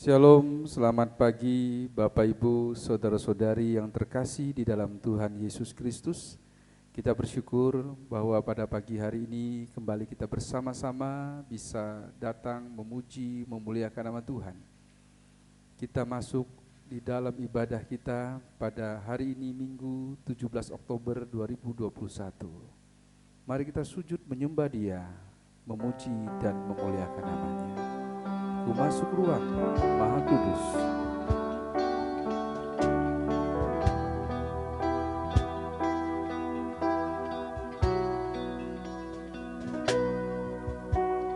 Shalom, selamat pagi Bapak Ibu, Saudara-saudari yang terkasih di dalam Tuhan Yesus Kristus. Kita bersyukur bahwa pada pagi hari ini kembali kita bersama-sama bisa datang memuji, memuliakan nama Tuhan. Kita masuk di dalam ibadah kita pada hari ini Minggu 17 Oktober 2021. Mari kita sujud menyembah Dia, memuji dan memuliakan nama-Nya. Ku masuk ruang Maha Kudus.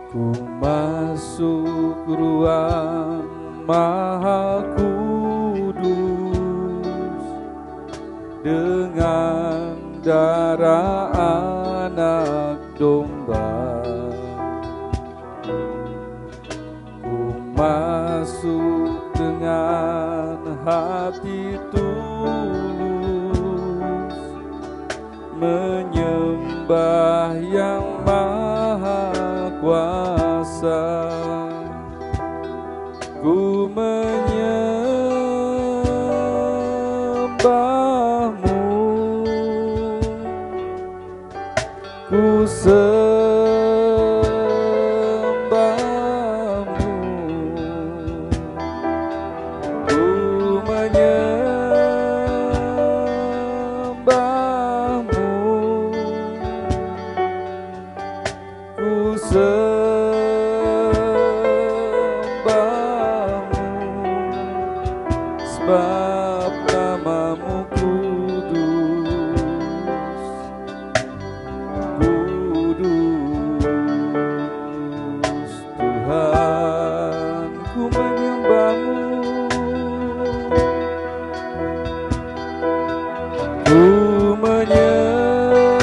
Ku masuk ruang Maha Kudus dengan darah anak domba. Masuk dengan hati tulus, menyembah yang maha kuasa. Ku menyembahmu, ku sebab namamu kudus, kudus Tuhan, ku menyembahmu, ku menyembahmu,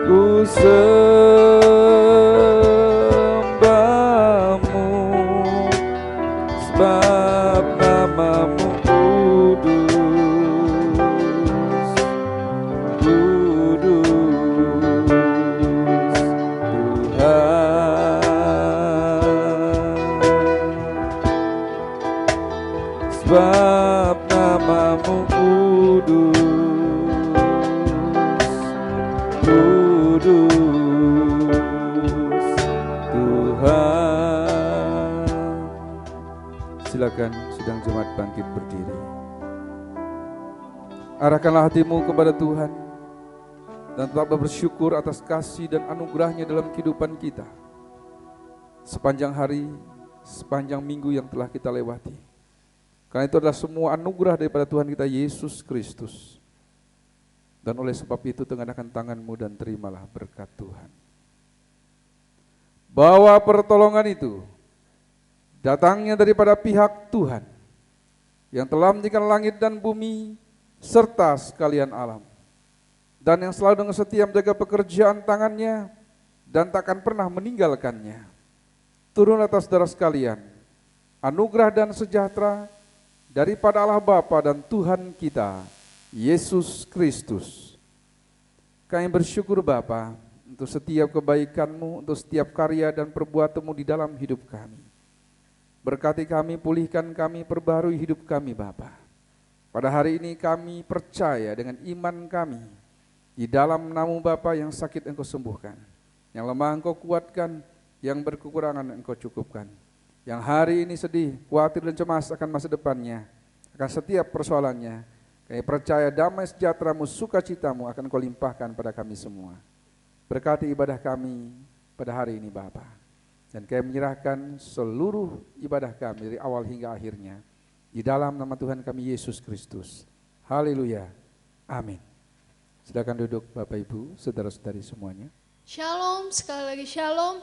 ku sembahmu, sebab namamu kudus, kudus Tuhan, sebab namamu kudus, kudus Tuhan. Silakan sidang jemaat bangkit berdiri. Arahkanlah hatimu kepada Tuhan dan tetaplah bersyukur atas kasih dan anugerah-Nya dalam kehidupan kita sepanjang hari, sepanjang minggu yang telah kita lewati. Karena itu adalah semua anugerah daripada Tuhan kita Yesus Kristus. Dan oleh sebab itu tengahkan tanganmu dan terimalah berkat Tuhan. Bahwa pertolongan itu datangnya daripada pihak Tuhan yang telah menjadikan langit dan bumi serta sekalian alam, dan yang selalu dengan setia menjaga pekerjaan tangannya dan takkan pernah meninggalkannya. Turun atas saudara sekalian anugerah dan sejahtera daripada Allah Bapa dan Tuhan kita Yesus Kristus. Kami bersyukur Bapa untuk setiap kebaikan-Mu, untuk setiap karya dan perbuatan-Mu di dalam hidup kami. Berkati kami, pulihkan kami, perbarui hidup kami Bapa. Pada hari ini kami percaya dengan iman kami, di dalam nama Bapa yang sakit Engkau sembuhkan, yang lemah Engkau kuatkan, yang berkekurangan Engkau cukupkan. Yang hari ini sedih, khawatir dan cemas akan masa depannya, akan setiap persoalannya, kami percaya damai sejahtera-Mu, sukacita-Mu akan Kau limpahkan pada kami semua. Berkati ibadah kami pada hari ini Bapa. Dan kami menyerahkan seluruh ibadah kami dari awal hingga akhirnya di dalam nama Tuhan kami Yesus Kristus. Haleluya. Amin. Silakan duduk Bapak Ibu, saudara-saudari semuanya. Shalom, sekali lagi shalom.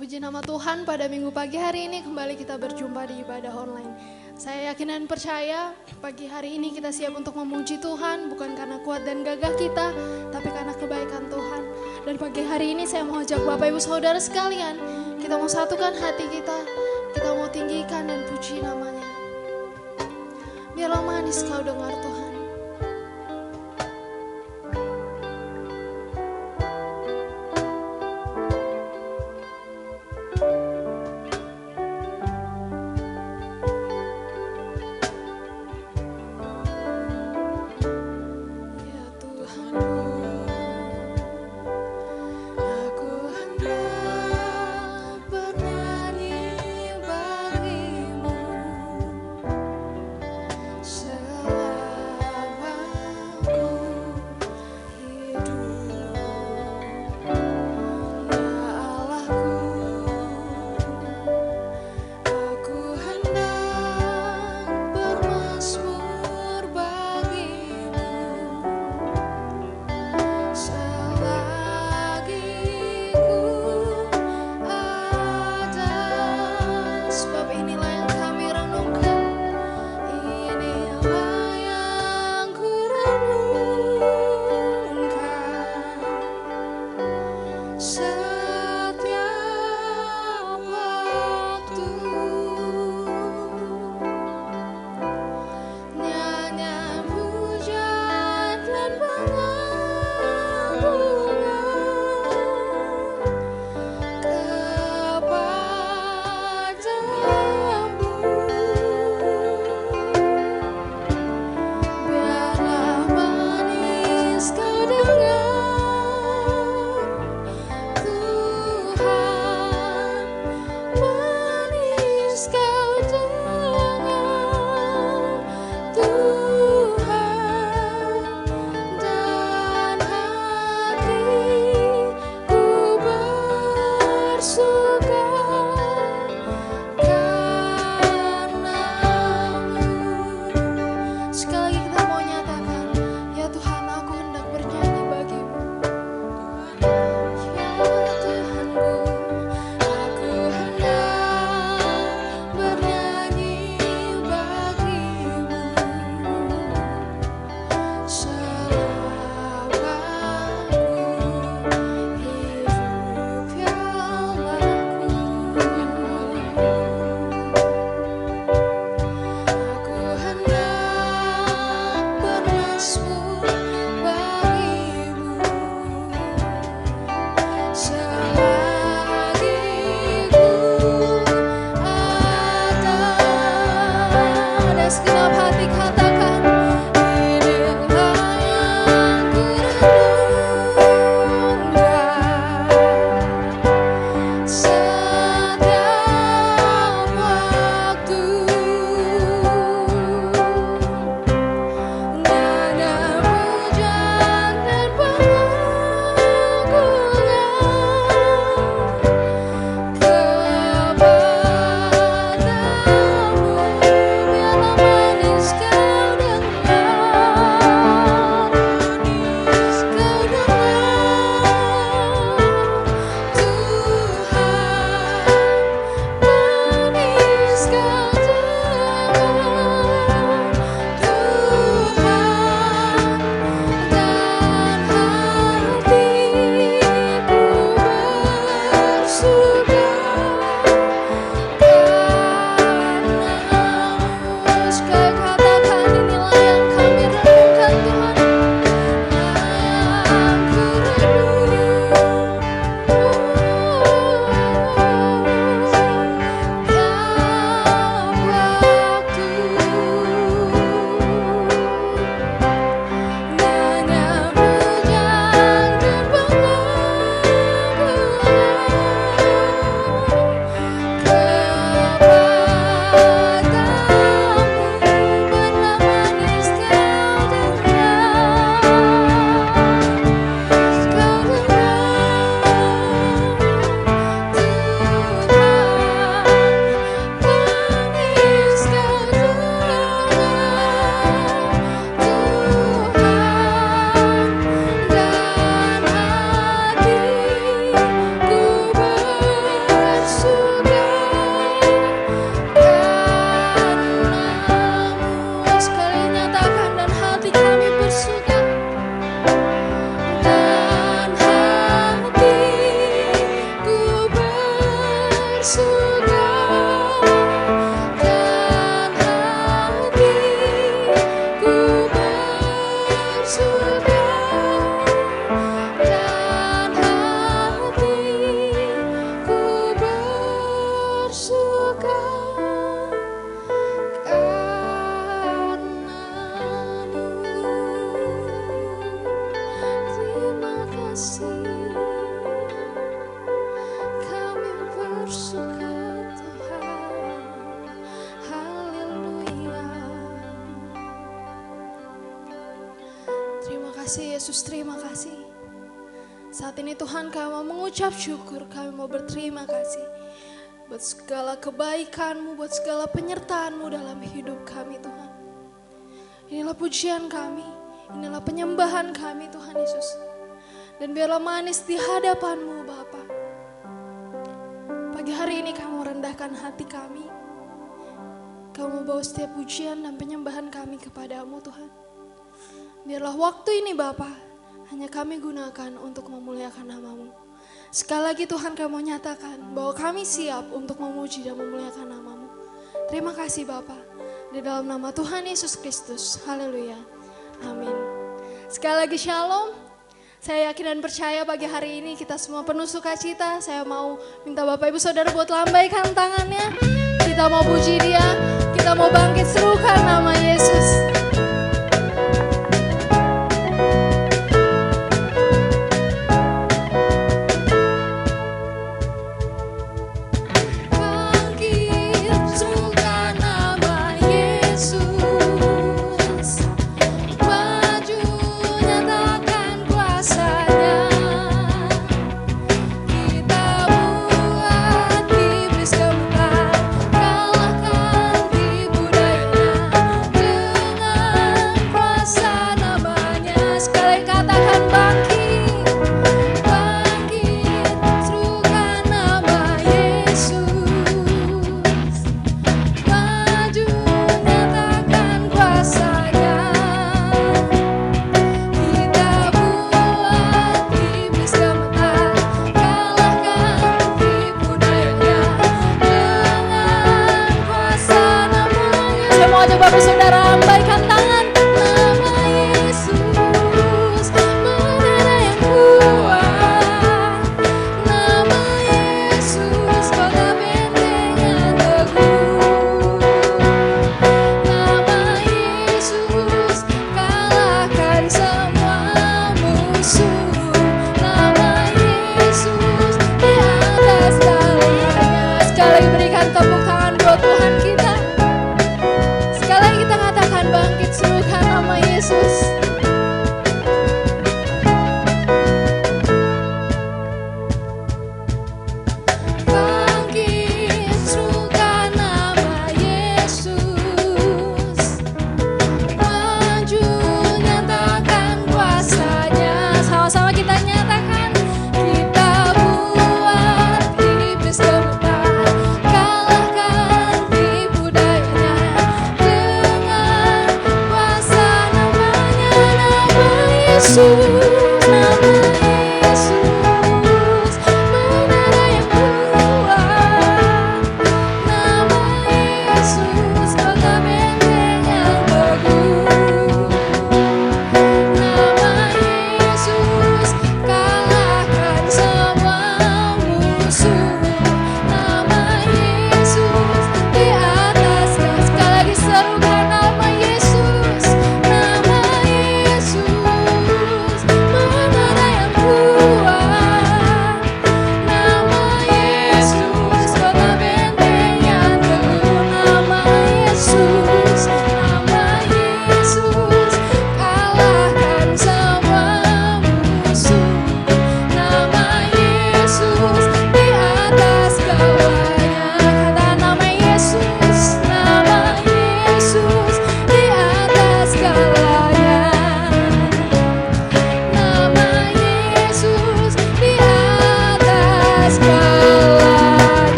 Puji nama Tuhan, pada minggu pagi hari ini kembali kita berjumpa di ibadah online. Saya yakin dan percaya pagi hari ini kita siap untuk memuji Tuhan, bukan karena kuat dan gagah kita, tapi karena kebaikan Tuhan. Dan pagi hari ini saya mau ajak Bapak Ibu Saudara sekalian, kita mau satukan hati kita mau tinggikan dan puji namanya. Biarlah manis kau dengar Tuhan. Yesus, terima kasih. Saat ini Tuhan, kami mau mengucap syukur, kami mau berterima kasih buat segala kebaikan-Mu, buat segala penyertaan-Mu dalam hidup kami Tuhan. Inilah pujian kami, inilah penyembahan kami Tuhan Yesus. Dan biarlah manis di hadapan-Mu Bapa. Pagi hari ini kami rendahkan hati kami. Kami bawa setiap pujian dan penyembahan kami kepada-Mu Tuhan. Biarlah waktu ini Bapa hanya kami gunakan untuk memuliakan nama-Mu. Sekali lagi Tuhan, kami mau nyatakan bahwa kami siap untuk memuji dan memuliakan nama-Mu. Terima kasih Bapa. Di dalam nama Tuhan Yesus Kristus. Haleluya. Amin. Sekali lagi shalom. Saya yakin dan percaya pagi hari ini kita semua penuh sukacita. Saya mau minta Bapak Ibu Saudara buat lambaikan tangannya. Kita mau puji Dia. Kita mau bangkit serukan nama Yesus.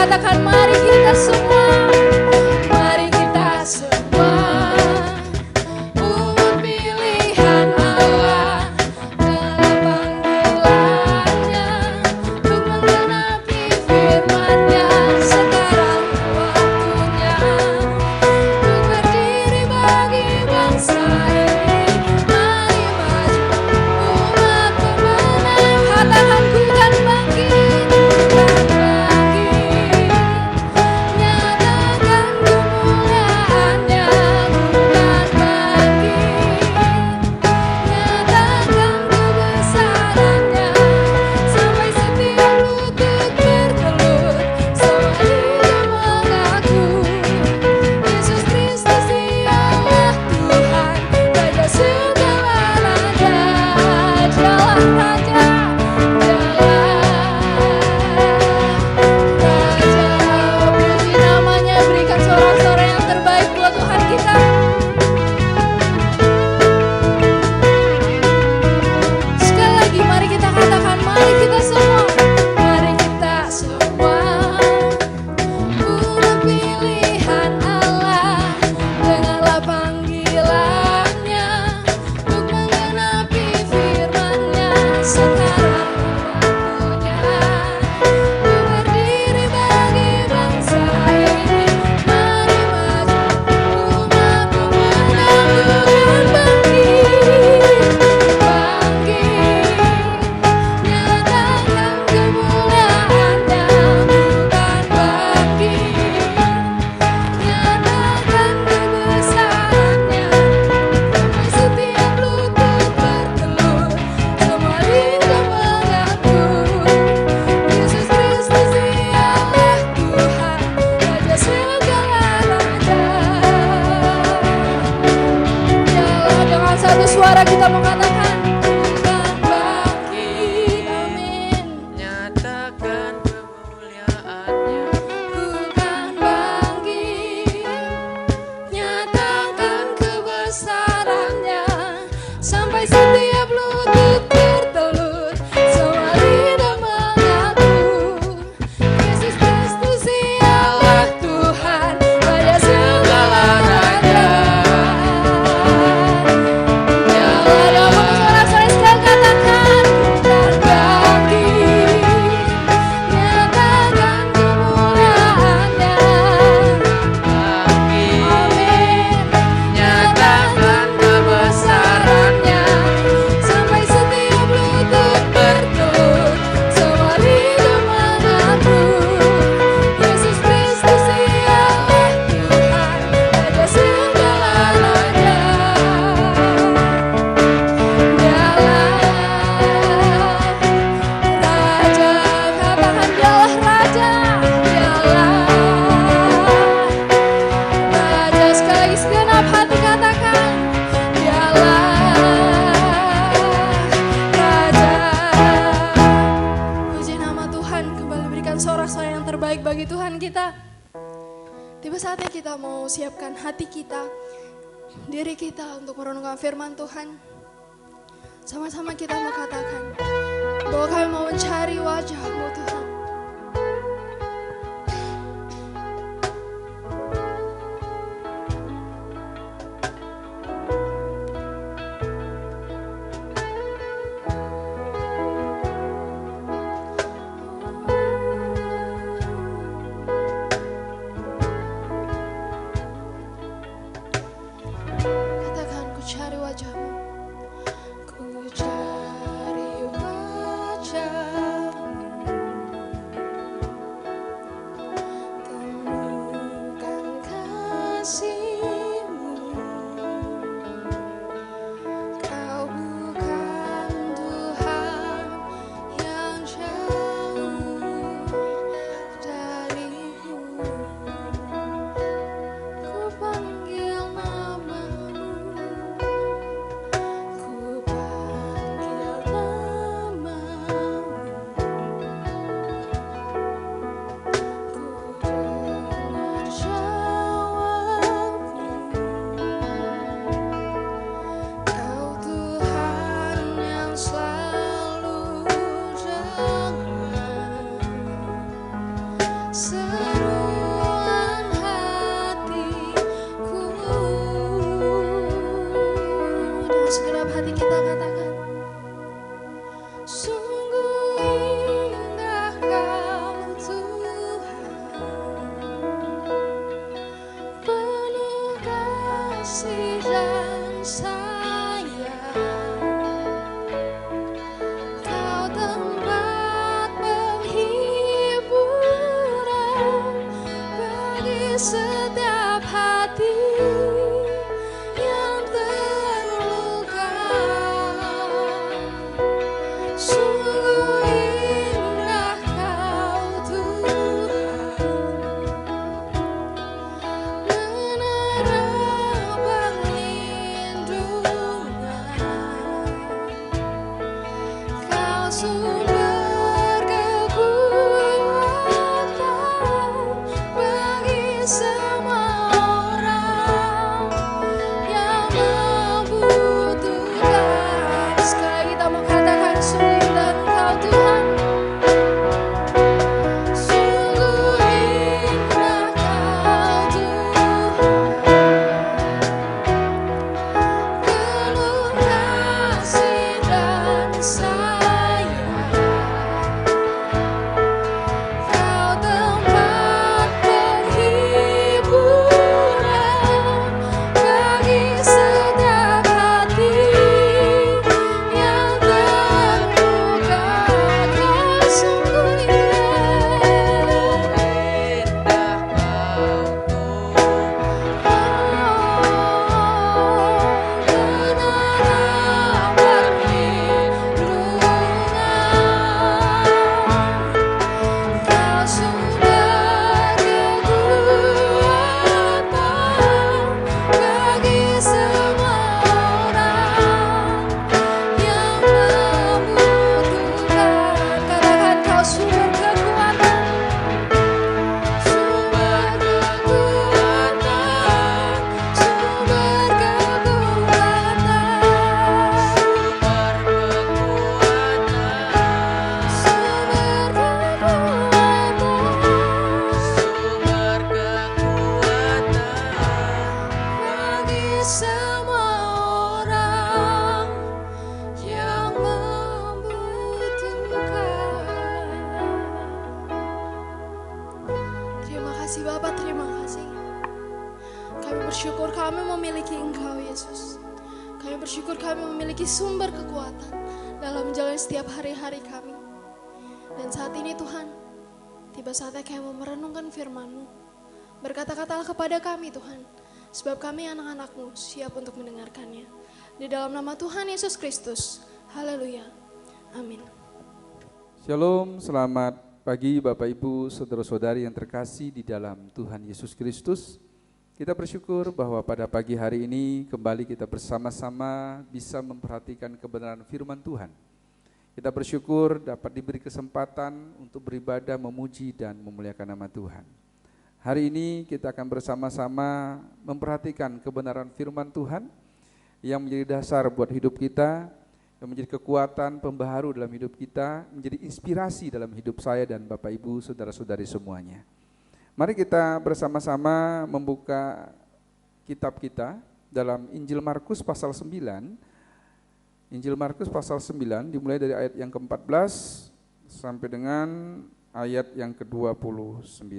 Katakan mari kita semua, mari kita semua. suara kita mengatakan ku kan bangkit, amin. Nyatakan kemuliaannya, Ku kan bangkit, nyatakan kebesarannya, sampai setiap lutut bertelut, semua lidah mengaku Yesus Kristus ialah Tuhan, Raja segala raja. Nyala dalam suara-suara sekali katakan ku kan bangkit, nyatakan kemuliaannya, bangkit, amin. nyatakan kebesarannya, Sampai setiap lutut bertelut, semua lidah mengaku Yesus Kristus ialah Tuhan, Raja segala raja. Dialah Raja, katakan dialah Raja, dialah Raja. Sekali lagi segenap hati katakan dialah Raja. Puji nama Tuhan, kembali berikan sorak-sorai yang terbaik bagi Tuhan kita. Tiba saatnya kita mau siapkan hati kita, diri kita untuk merenungkan firman Tuhan. Sama-sama kita mau katakan bahwa kami mau mencari wajah-Mu Tuhan. Katakan ku cari wajah-Mu, ku cari wajah-Mu, temukan kasih-Mu. Kau bukan Tuhan yang jauh dariku. Ku panggil nama-Mu, ku panggil nama-Mu, ku dengar jawab-Mu. Kau Tuhan yang selalu dengar seruan hatiku. Dengan segenap hati kita katakan, sungguh indah Kau Tuhan, penuh kasih dan sayang. Kau tempat penghiburan bagi setiap hati yang terluka. Sungguh indah Kau Tuhan, menara perlindungan. Kami bersyukur kami memiliki Engkau, Yesus. Kami bersyukur kami memiliki sumber kekuatan dalam menjalani setiap hari-hari kami. Dan saat ini Tuhan, tiba saatnya kami mau merenungkan firman-Mu. Berkata-katalah kepada kami Tuhan, sebab kami anak-anak-Mu siap untuk mendengarkannya. Di dalam nama Tuhan Yesus Kristus, haleluya, amin. Shalom, selamat pagi Bapak Ibu, saudara-saudari yang terkasih di dalam Tuhan Yesus Kristus. Kita bersyukur bahwa pada pagi hari ini kembali kita bersama-sama bisa memperhatikan kebenaran firman Tuhan. Kita bersyukur dapat diberi kesempatan untuk beribadah, memuji dan memuliakan nama Tuhan. Hari ini kita akan bersama-sama memperhatikan kebenaran firman Tuhan yang menjadi dasar buat hidup kita, yang menjadi kekuatan pembaharu dalam hidup kita, menjadi inspirasi dalam hidup saya dan Bapak Ibu, saudara-saudari semuanya. Mari kita bersama-sama membuka kitab kita dalam Injil Markus pasal 9. Injil Markus pasal 9 dimulai dari ayat yang ke-14 sampai dengan ayat yang ke-29.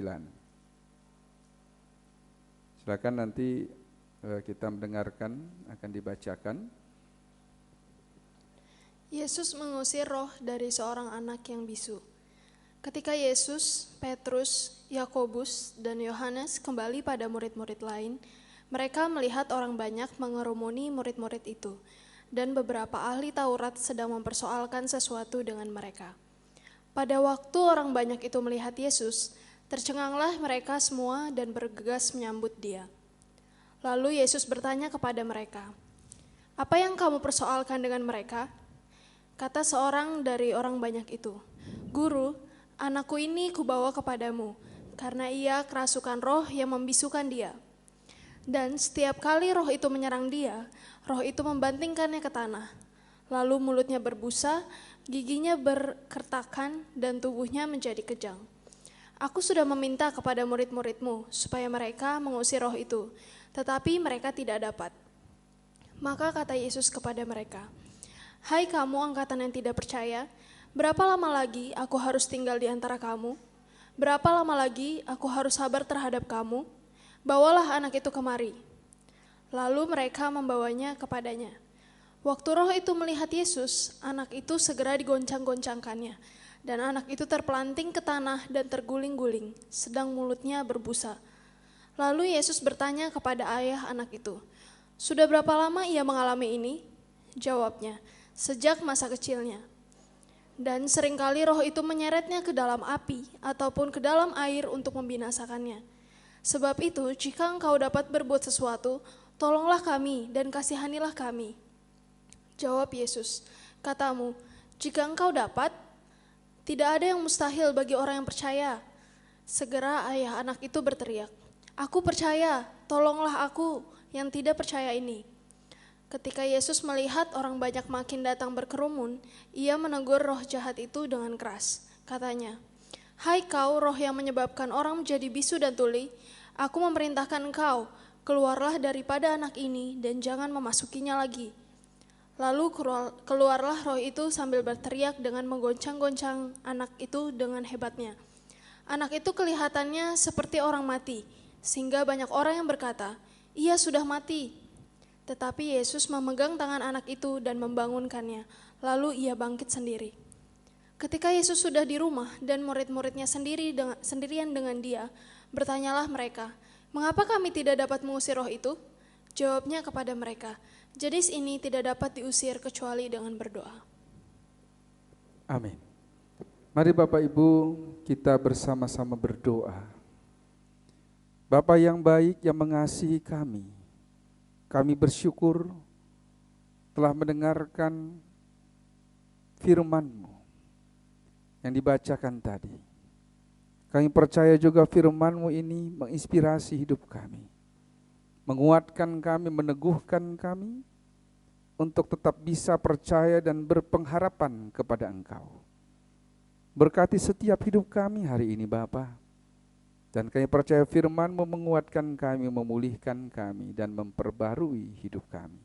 Silakan nanti kita mendengarkan, akan dibacakan. Yesus mengusir roh dari seorang anak yang bisu. Ketika Yesus, Petrus, Yakobus, dan Yohanes kembali pada murid-murid lain, mereka melihat orang banyak mengerumuni murid-murid itu, dan beberapa ahli Taurat sedang mempersoalkan sesuatu dengan mereka. Pada waktu orang banyak itu melihat Yesus, tercenganglah mereka semua dan bergegas menyambut Dia. Lalu Yesus bertanya kepada mereka, "Apa yang kamu persoalkan dengan mereka?" Kata seorang dari orang banyak itu, "Guru, anakku ini kubawa kepadamu, karena ia kerasukan roh yang membisukan dia. Dan setiap kali roh itu menyerang dia, roh itu membantingkannya ke tanah. Lalu mulutnya berbusa, giginya berkertakan, dan tubuhnya menjadi kejang. Aku sudah meminta kepada murid-muridmu supaya mereka mengusir roh itu, tetapi mereka tidak dapat." Maka kata Yesus kepada mereka, "Hai kamu angkatan yang tidak percaya, berapa lama lagi aku harus tinggal di antara kamu? Berapa lama lagi aku harus sabar terhadap kamu? Bawalah anak itu kemari." Lalu mereka membawanya kepadanya. Waktu roh itu melihat Yesus, anak itu segera digoncang-goncangkannya, dan anak itu terpelanting ke tanah dan terguling-guling, sedang mulutnya berbusa. Lalu Yesus bertanya kepada ayah anak itu, "Sudah berapa lama ia mengalami ini?" Jawabnya, "Sejak masa kecilnya. Dan seringkali roh itu menyeretnya ke dalam api ataupun ke dalam air untuk membinasakannya. Sebab itu, jika engkau dapat berbuat sesuatu, tolonglah kami dan kasihanilah kami." Jawab Yesus, "Katamu, jika engkau dapat, tidak ada yang mustahil bagi orang yang percaya." Segera ayah anak itu berteriak, "Aku percaya, tolonglah aku yang tidak percaya ini." Ketika Yesus melihat orang banyak makin datang berkerumun, ia menegur roh jahat itu dengan keras. Katanya, "Hai kau roh yang menyebabkan orang menjadi bisu dan tuli, aku memerintahkan engkau, keluarlah daripada anak ini dan jangan memasukinya lagi." Lalu keluarlah roh itu sambil berteriak dengan menggoncang-goncang anak itu dengan hebatnya. Anak itu kelihatannya seperti orang mati, sehingga banyak orang yang berkata, "Ia sudah mati." Tetapi Yesus memegang tangan anak itu dan membangunkannya, lalu ia bangkit sendiri. Ketika Yesus sudah di rumah dan murid-muridnya sendirian dengan dia, bertanyalah mereka, "Mengapa kami tidak dapat mengusir roh itu?" Jawabnya kepada mereka, "Jenis ini tidak dapat diusir kecuali dengan berdoa." Amin. Mari Bapak Ibu kita bersama-sama berdoa. Bapa yang baik yang mengasihi kami bersyukur telah mendengarkan firman-Mu yang dibacakan tadi. Kami percaya juga firman-Mu ini menginspirasi hidup kami, menguatkan kami, meneguhkan kami untuk tetap bisa percaya dan berpengharapan kepada Engkau. Berkati setiap hidup kami hari ini Bapa. Dan kami percaya firman-Mu menguatkan kami, memulihkan kami, dan memperbarui hidup kami.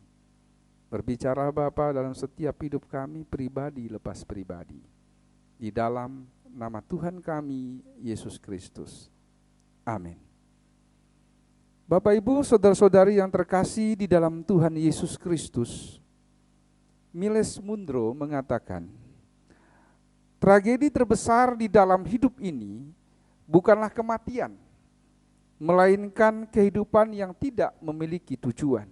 Berbicara Bapa dalam setiap hidup kami, pribadi lepas pribadi. Di dalam nama Tuhan kami, Yesus Kristus. Amin. Bapak Ibu, saudara-saudari yang terkasih di dalam Tuhan Yesus Kristus, Miles Munro mengatakan, tragedi terbesar di dalam hidup ini bukanlah kematian, melainkan kehidupan yang tidak memiliki tujuan.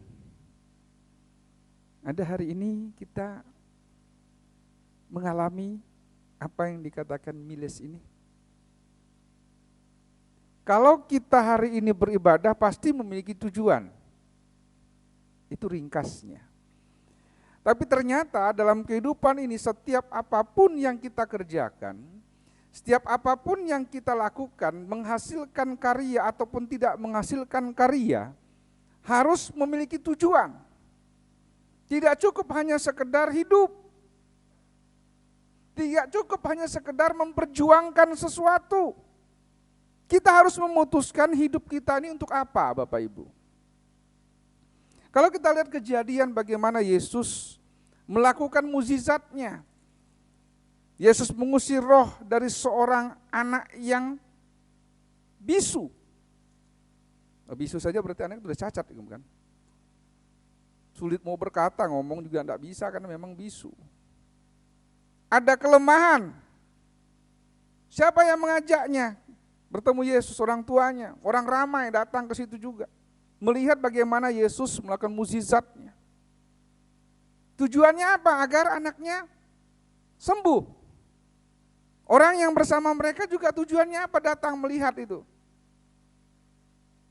Ada hari ini kita mengalami apa yang dikatakan Miles ini. Kalau kita hari ini beribadah pasti memiliki tujuan. Itu ringkasnya. Tapi ternyata dalam kehidupan ini setiap apapun yang kita kerjakan, setiap apapun yang kita lakukan, menghasilkan karya ataupun tidak menghasilkan karya, harus memiliki tujuan. Tidak cukup hanya sekedar hidup. Tidak cukup hanya sekedar memperjuangkan sesuatu. Kita harus memutuskan hidup kita ini untuk apa, Bapak Ibu. Kalau kita lihat kejadian bagaimana Yesus melakukan mukjizatnya. Yesus mengusir roh dari seorang anak yang bisu. Bisu saja berarti anak itu sudah cacat, kan? Sulit mau berkata, ngomong juga tidak bisa karena memang bisu. Ada kelemahan. Siapa yang mengajaknya? Bertemu Yesus, orang tuanya, orang ramai datang ke situ juga. Melihat bagaimana Yesus melakukan mukjizatnya. Tujuannya apa? Agar anaknya sembuh. Orang yang bersama mereka juga tujuannya apa? Datang melihat itu.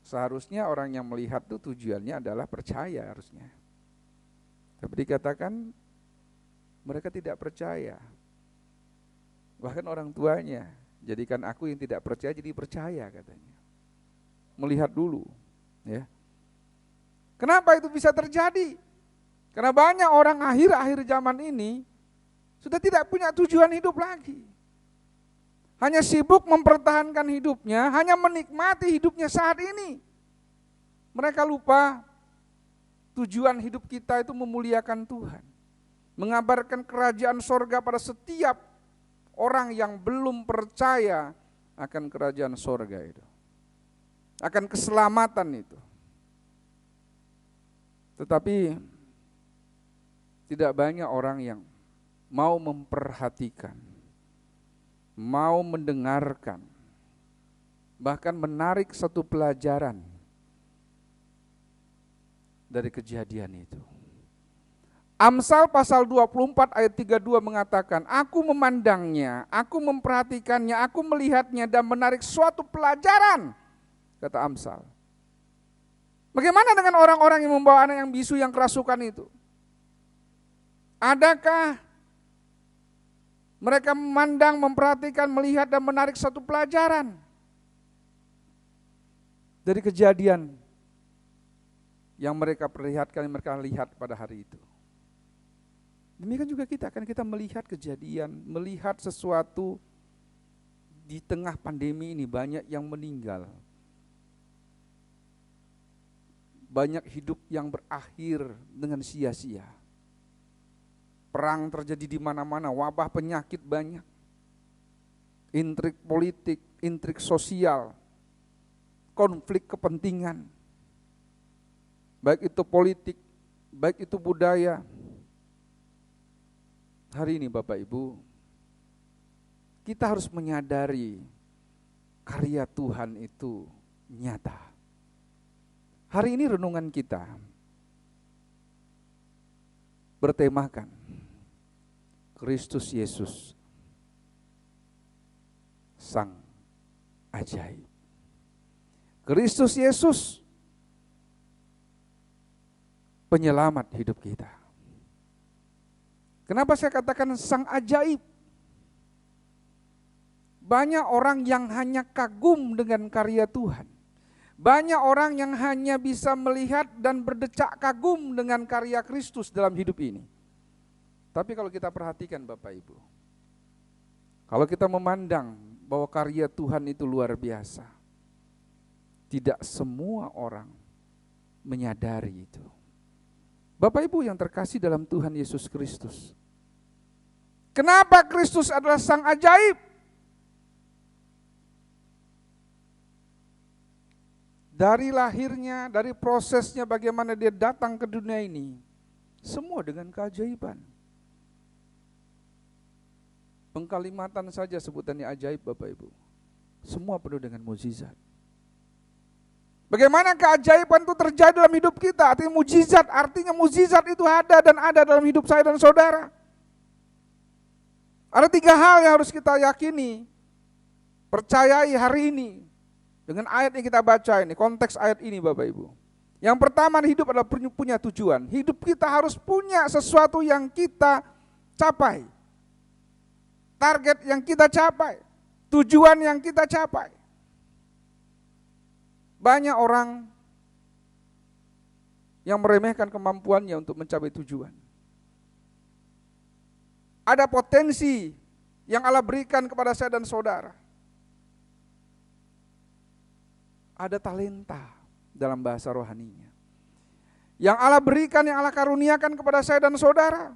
Seharusnya orang yang melihat itu tujuannya adalah percaya harusnya. Tapi dikatakan mereka tidak percaya. Bahkan orang tuanya, jadikan aku yang tidak percaya jadi percaya katanya. Melihat dulu, ya. Kenapa itu bisa terjadi? Karena banyak orang akhir-akhir zaman ini sudah tidak punya tujuan hidup lagi. Hanya sibuk mempertahankan hidupnya, hanya menikmati hidupnya saat ini. Mereka lupa tujuan hidup kita itu memuliakan Tuhan. Mengabarkan kerajaan sorga pada setiap orang yang belum percaya akan kerajaan sorga itu. Akan keselamatan itu. Tetapi tidak banyak orang yang mau memperhatikan, mau mendengarkan, bahkan menarik satu pelajaran dari kejadian itu. Amsal pasal 24 ayat 32 mengatakan, aku memandangnya, aku memperhatikannya, aku melihatnya dan menarik suatu pelajaran, kata Amsal. Bagaimana dengan orang-orang yang membawa anak yang bisu yang kerasukan itu? Adakah mereka memandang, memperhatikan, melihat dan menarik satu pelajaran dari kejadian yang mereka perlihatkan, yang mereka lihat pada hari itu? Demikian juga kita, kan kita melihat kejadian, melihat sesuatu di tengah pandemi ini banyak yang meninggal. Banyak hidup yang berakhir dengan sia-sia. Perang terjadi di mana-mana, wabah penyakit banyak. Intrik politik, intrik sosial, konflik kepentingan. Baik itu politik, baik itu budaya. Hari ini Bapak Ibu, kita harus menyadari karya Tuhan itu nyata. Hari ini renungan kita bertemakan Kristus Yesus, Sang Ajaib. Kristus Yesus, penyelamat hidup kita. Kenapa saya katakan Sang Ajaib? Banyak orang yang hanya kagum dengan karya Tuhan. Banyak orang yang hanya bisa melihat dan berdecak kagum dengan karya Kristus dalam hidup ini. Tapi kalau kita perhatikan Bapak Ibu, kalau kita memandang bahwa karya Tuhan itu luar biasa, tidak semua orang menyadari itu. Bapak Ibu yang terkasih dalam Tuhan Yesus Kristus, kenapa Kristus adalah Sang Ajaib? dari lahirnya, dari prosesnya bagaimana dia datang ke dunia ini, semua dengan keajaiban. Pengkalimatan saja sebutannya ajaib Bapak Ibu. Semua penuh dengan mukjizat. Bagaimana keajaiban itu terjadi dalam hidup kita? Artinya mukjizat itu ada dan ada dalam hidup saya dan saudara. Ada 3 hal yang harus kita yakini, percayai hari ini dengan ayat yang kita baca ini, konteks ayat ini Bapak Ibu. Yang pertama, hidup adalah punya tujuan. Hidup kita harus punya sesuatu yang kita capai. Target yang kita capai, tujuan yang kita capai. Banyak orang yang meremehkan kemampuannya untuk mencapai tujuan. Ada potensi yang Allah berikan kepada saya dan saudara. Ada talenta dalam bahasa rohaninya. Yang Allah berikan, yang Allah karuniakan kepada saya dan saudara.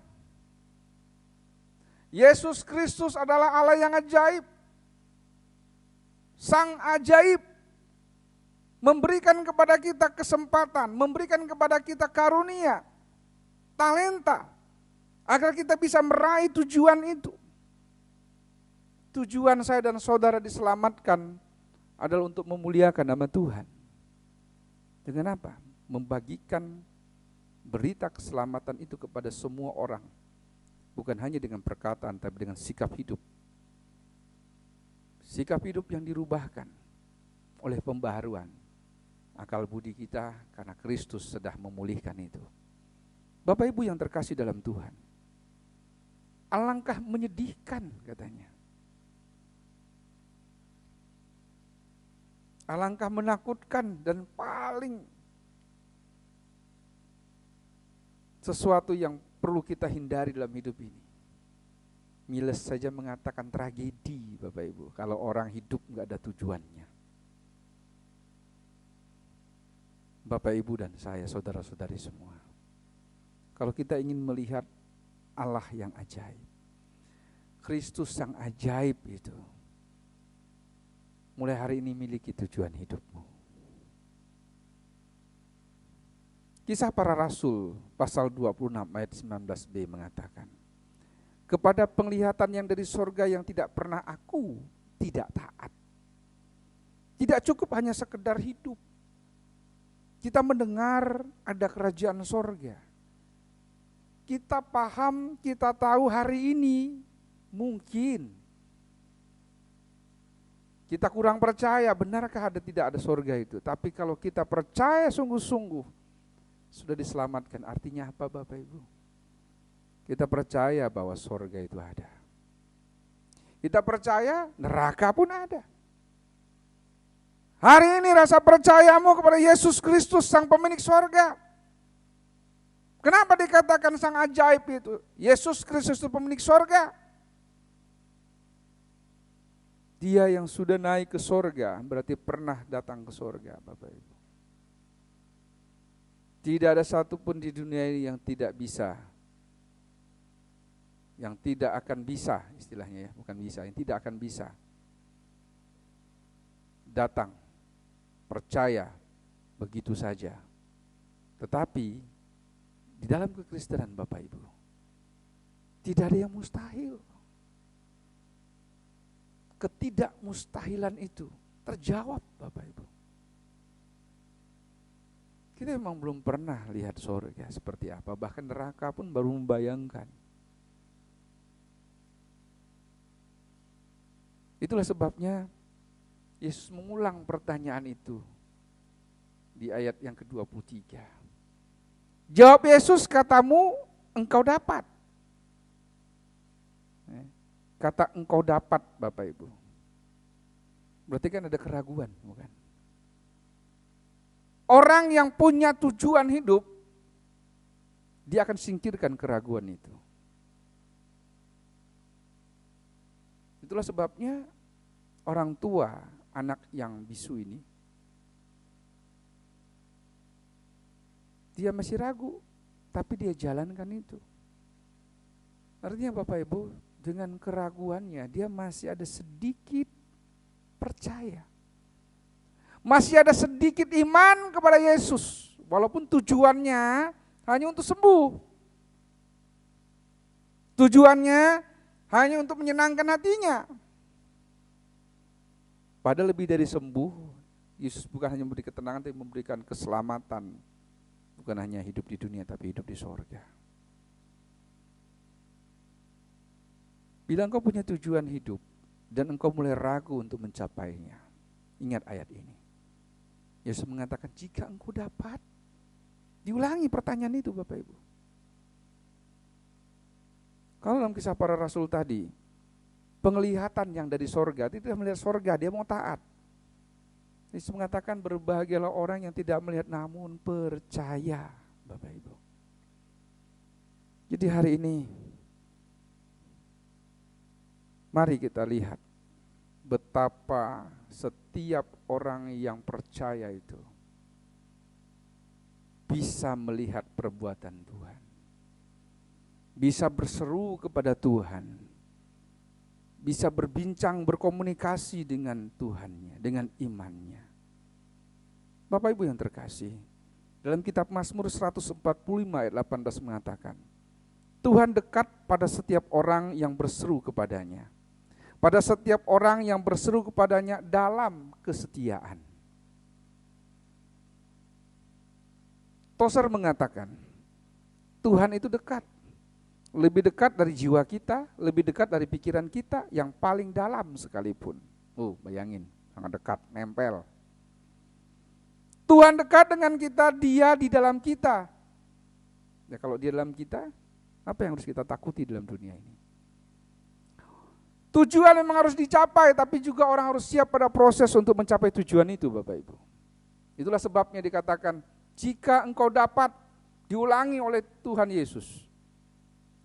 Yesus Kristus adalah Allah yang ajaib. Sang ajaib. Memberikan kepada kita kesempatan, memberikan kepada kita karunia, talenta, agar kita bisa meraih tujuan itu. Tujuan saya dan saudara diselamatkan adalah untuk memuliakan nama Tuhan. Dengan apa? Membagikan berita keselamatan itu kepada semua orang. Bukan hanya dengan perkataan, tapi dengan sikap hidup. Sikap hidup yang dirubahkan oleh pembaharuan akal budi kita karena Kristus sudah memulihkan itu. Bapak Ibu yang terkasih dalam Tuhan, alangkah menyedihkan katanya. Alangkah menakutkan dan paling sesuatu yang perlu kita hindari dalam hidup ini. Miles saja mengatakan tragedi Bapak Ibu, kalau orang hidup gak ada tujuannya. Bapak Ibu dan saya, saudara-saudari semua, kalau kita ingin melihat Allah yang ajaib, Kristus yang ajaib itu, mulai hari ini miliki tujuan hidupmu. Kisah Para Rasul pasal 26 ayat 19b mengatakan, kepada penglihatan yang dari sorga yang tidak pernah aku tidak taat. Tidak cukup hanya sekedar hidup. Kita mendengar ada kerajaan sorga. Kita paham, kita tahu hari ini mungkin kita kurang percaya, benarkah tidak ada sorga itu. Tapi kalau kita percaya sungguh-sungguh, sudah diselamatkan. Artinya apa Bapak Ibu? Kita percaya bahwa sorga itu ada. Kita percaya neraka pun ada. Hari ini rasa percayamu kepada Yesus Kristus sang pemilik sorga. Kenapa dikatakan sang ajaib itu? Yesus Kristus itu pemilik sorga. Dia yang sudah naik ke sorga berarti pernah datang ke sorga Bapak Ibu. Tidak ada satupun di dunia ini yang tidak bisa, yang tidak akan bisa istilahnya ya, bukan bisa, yang tidak akan bisa datang, percaya begitu saja. Tetapi di dalam kekristenan Bapak Ibu, tidak ada yang mustahil. Ketidakmustahilan itu terjawab Bapak Ibu. Kita memang belum pernah lihat surga seperti apa, bahkan neraka pun baru membayangkan. Itulah sebabnya Yesus mengulang pertanyaan itu di ayat yang ke-23. Jawab Yesus, katamu engkau dapat. Kata engkau dapat Bapak Ibu, berarti kan ada keraguan, bukan? Orang yang punya tujuan hidup, dia akan singkirkan keraguan itu. Itulah sebabnya orang tua anak yang bisu ini, dia masih ragu, tapi dia jalankan itu. Artinya Bapak Ibu, dengan keraguannya dia masih ada sedikit percaya. Masih ada sedikit iman kepada Yesus, walaupun tujuannya hanya untuk sembuh. Tujuannya hanya untuk menyenangkan hatinya. Padahal lebih dari sembuh, Yesus bukan hanya memberi ketenangan, tapi memberikan keselamatan. Bukan hanya hidup di dunia, tapi hidup di sorga. Bila engkau punya tujuan hidup, dan engkau mulai ragu untuk mencapainya, ingat ayat ini. Yesus mengatakan, jika engkau dapat, diulangi pertanyaan itu Bapak Ibu. Kalau dalam kisah para rasul tadi, penglihatan yang dari sorga, dia tidak melihat sorga, dia mau taat. Yesus mengatakan, berbahagialah orang yang tidak melihat namun percaya, Bapak Ibu. Jadi hari ini, mari kita lihat betapa setiap orang yang percaya itu bisa melihat perbuatan Tuhan, bisa berseru kepada Tuhan, bisa berbincang, berkomunikasi dengan Tuhannya, dengan imannya. Bapak Ibu yang terkasih, dalam kitab Mazmur 145 ayat 18 mengatakan, Tuhan dekat pada setiap orang yang berseru kepadanya, pada setiap orang yang berseru kepadanya dalam kesetiaan. Tozer mengatakan, Tuhan itu dekat. Lebih dekat dari jiwa kita, lebih dekat dari pikiran kita yang paling dalam sekalipun. Bayangin, sangat dekat, nempel. Tuhan dekat dengan kita, dia di dalam kita. Ya, kalau dia dalam kita, apa yang harus kita takuti dalam dunia ini? Tujuan memang harus dicapai, tapi juga orang harus siap pada proses untuk mencapai tujuan itu Bapak Ibu. Itulah sebabnya dikatakan, jika engkau dapat, diulangi oleh Tuhan Yesus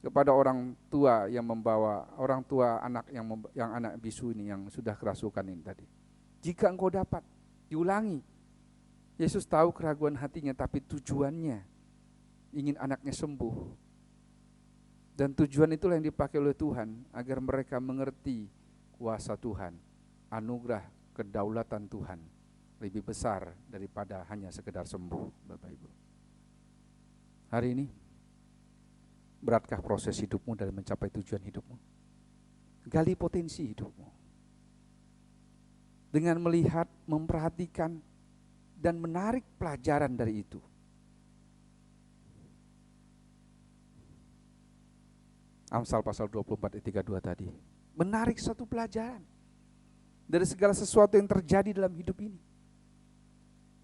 kepada orang tua yang membawa, orang tua anak yang anak bisu ini, yang sudah kerasukan ini tadi. Jika engkau dapat, diulangi. Yesus tahu keraguan hatinya, tapi tujuannya ingin anaknya sembuh. Dan tujuan itulah yang dipakai oleh Tuhan, agar mereka mengerti kuasa Tuhan, anugerah kedaulatan Tuhan lebih besar daripada hanya sekedar sembuh, Bapak Ibu. Hari ini, beratkah proses hidupmu dalam mencapai tujuan hidupmu? Gali potensi hidupmu. Dengan melihat, memperhatikan, dan menarik pelajaran dari itu. Amsal pasal 24 ayat 32 tadi. Menarik satu pelajaran dari segala sesuatu yang terjadi dalam hidup ini.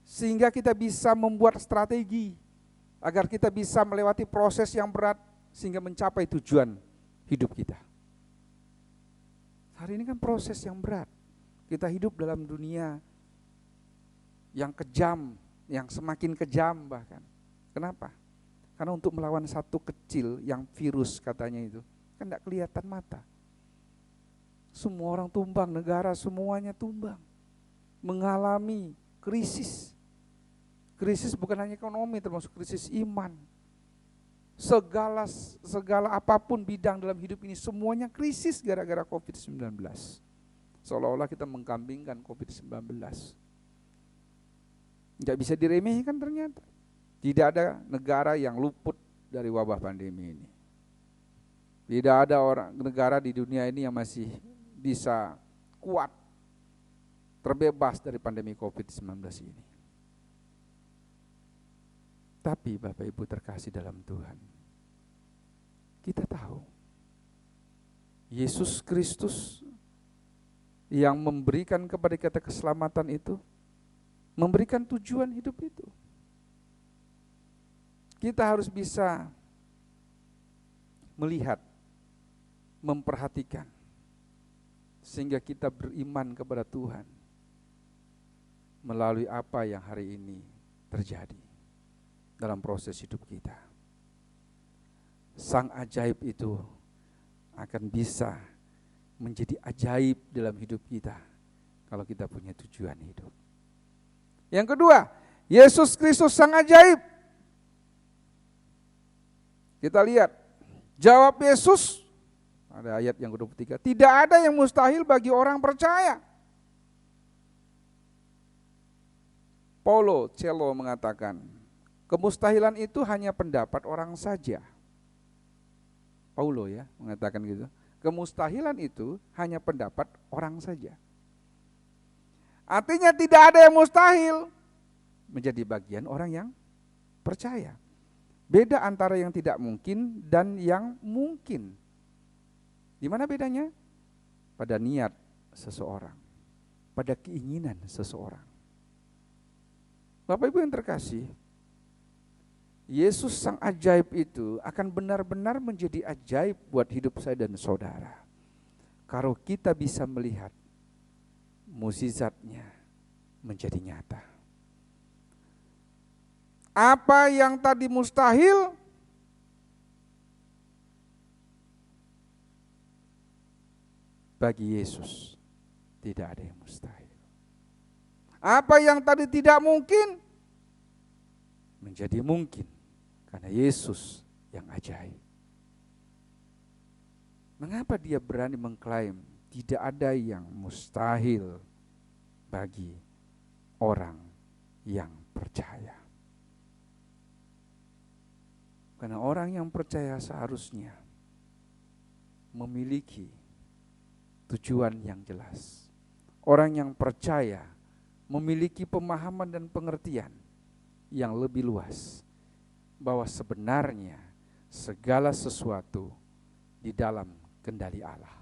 Sehingga kita bisa membuat strategi agar kita bisa melewati proses yang berat sehingga mencapai tujuan hidup kita. Hari ini kan proses yang berat. Kita hidup dalam dunia yang kejam, yang semakin kejam bahkan. Kenapa? Karena untuk melawan satu kecil yang virus katanya itu, kan tidak kelihatan mata. Semua orang tumbang, negara semuanya tumbang. Mengalami krisis. Krisis bukan hanya ekonomi, termasuk krisis iman. Segala apapun bidang dalam hidup ini, semuanya krisis gara-gara COVID-19. Seolah-olah kita mengkambingkan COVID-19. Tidak bisa diremehkan ternyata. Tidak ada negara yang luput dari wabah pandemi ini. Tidak ada negara di dunia ini yang masih bisa kuat, terbebas dari pandemi COVID-19 ini. Tapi Bapak Ibu terkasih dalam Tuhan, kita tahu Yesus Kristus yang memberikan kepada kita keselamatan itu, memberikan tujuan hidup itu. Kita harus bisa melihat, memperhatikan, sehingga kita beriman kepada Tuhan melalui apa yang hari ini terjadi dalam proses hidup kita. Sang ajaib itu akan bisa menjadi ajaib dalam hidup kita kalau kita punya tujuan hidup. Yang kedua, Yesus Kristus sang ajaib. Kita lihat, jawab Yesus, ada ayat yang ke-23, tidak ada yang mustahil bagi orang percaya. Paulo Coelho mengatakan, kemustahilan itu hanya pendapat orang saja. Paulo ya mengatakan gitu. Kemustahilan itu hanya pendapat orang saja. Artinya tidak ada yang mustahil menjadi bagian orang yang percaya. Beda antara yang tidak mungkin dan yang mungkin. Di mana bedanya? Pada niat seseorang, pada keinginan seseorang. Bapak Ibu yang terkasih, Yesus sang ajaib itu akan benar-benar menjadi ajaib buat hidup saya dan saudara. Kalau kita bisa melihat mukjizatnya menjadi nyata. Apa yang tadi mustahil, bagi Yesus tidak ada yang mustahil. Apa yang tadi tidak mungkin, menjadi mungkin karena Yesus yang ajaib. Mengapa dia berani mengklaim tidak ada yang mustahil bagi orang yang percaya? Karena orang yang percaya seharusnya memiliki tujuan yang jelas. Orang yang percaya memiliki pemahaman dan pengertian yang lebih luas bahwa sebenarnya segala sesuatu di dalam kendali Allah.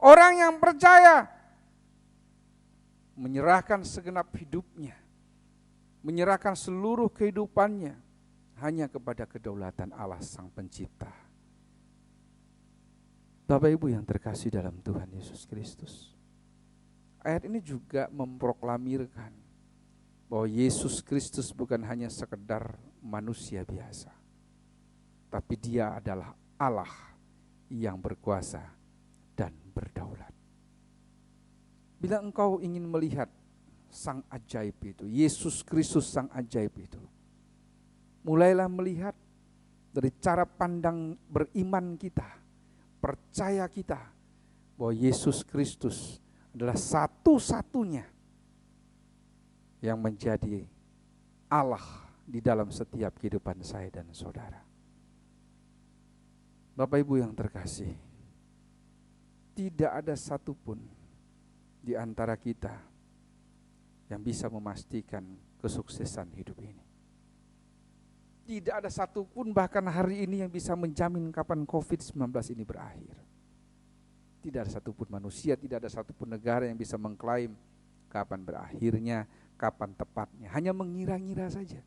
Orang yang percaya menyerahkan segenap hidupnya, menyerahkan seluruh kehidupannya hanya kepada kedaulatan Allah Sang Pencipta. Bapak Ibu yang terkasih dalam Tuhan Yesus Kristus, ayat ini juga memproklamirkan bahwa Yesus Kristus bukan hanya sekedar manusia biasa, tapi dia adalah Allah yang berkuasa dan berdaulat. Bila engkau ingin melihat sang ajaib itu, Yesus Kristus sang ajaib itu, mulailah melihat dari cara pandang beriman kita, percaya kita bahwa Yesus Kristus adalah satu-satunya yang menjadi Allah di dalam setiap kehidupan saya dan saudara. Bapak Ibu yang terkasih, tidak ada satupun di antara kita yang bisa memastikan kesuksesan hidup ini. Tidak ada satupun bahkan hari ini yang bisa menjamin kapan COVID-19 ini berakhir. Tidak ada satupun manusia, tidak ada satupun negara yang bisa mengklaim kapan berakhirnya, kapan tepatnya. Hanya mengira-ngira saja.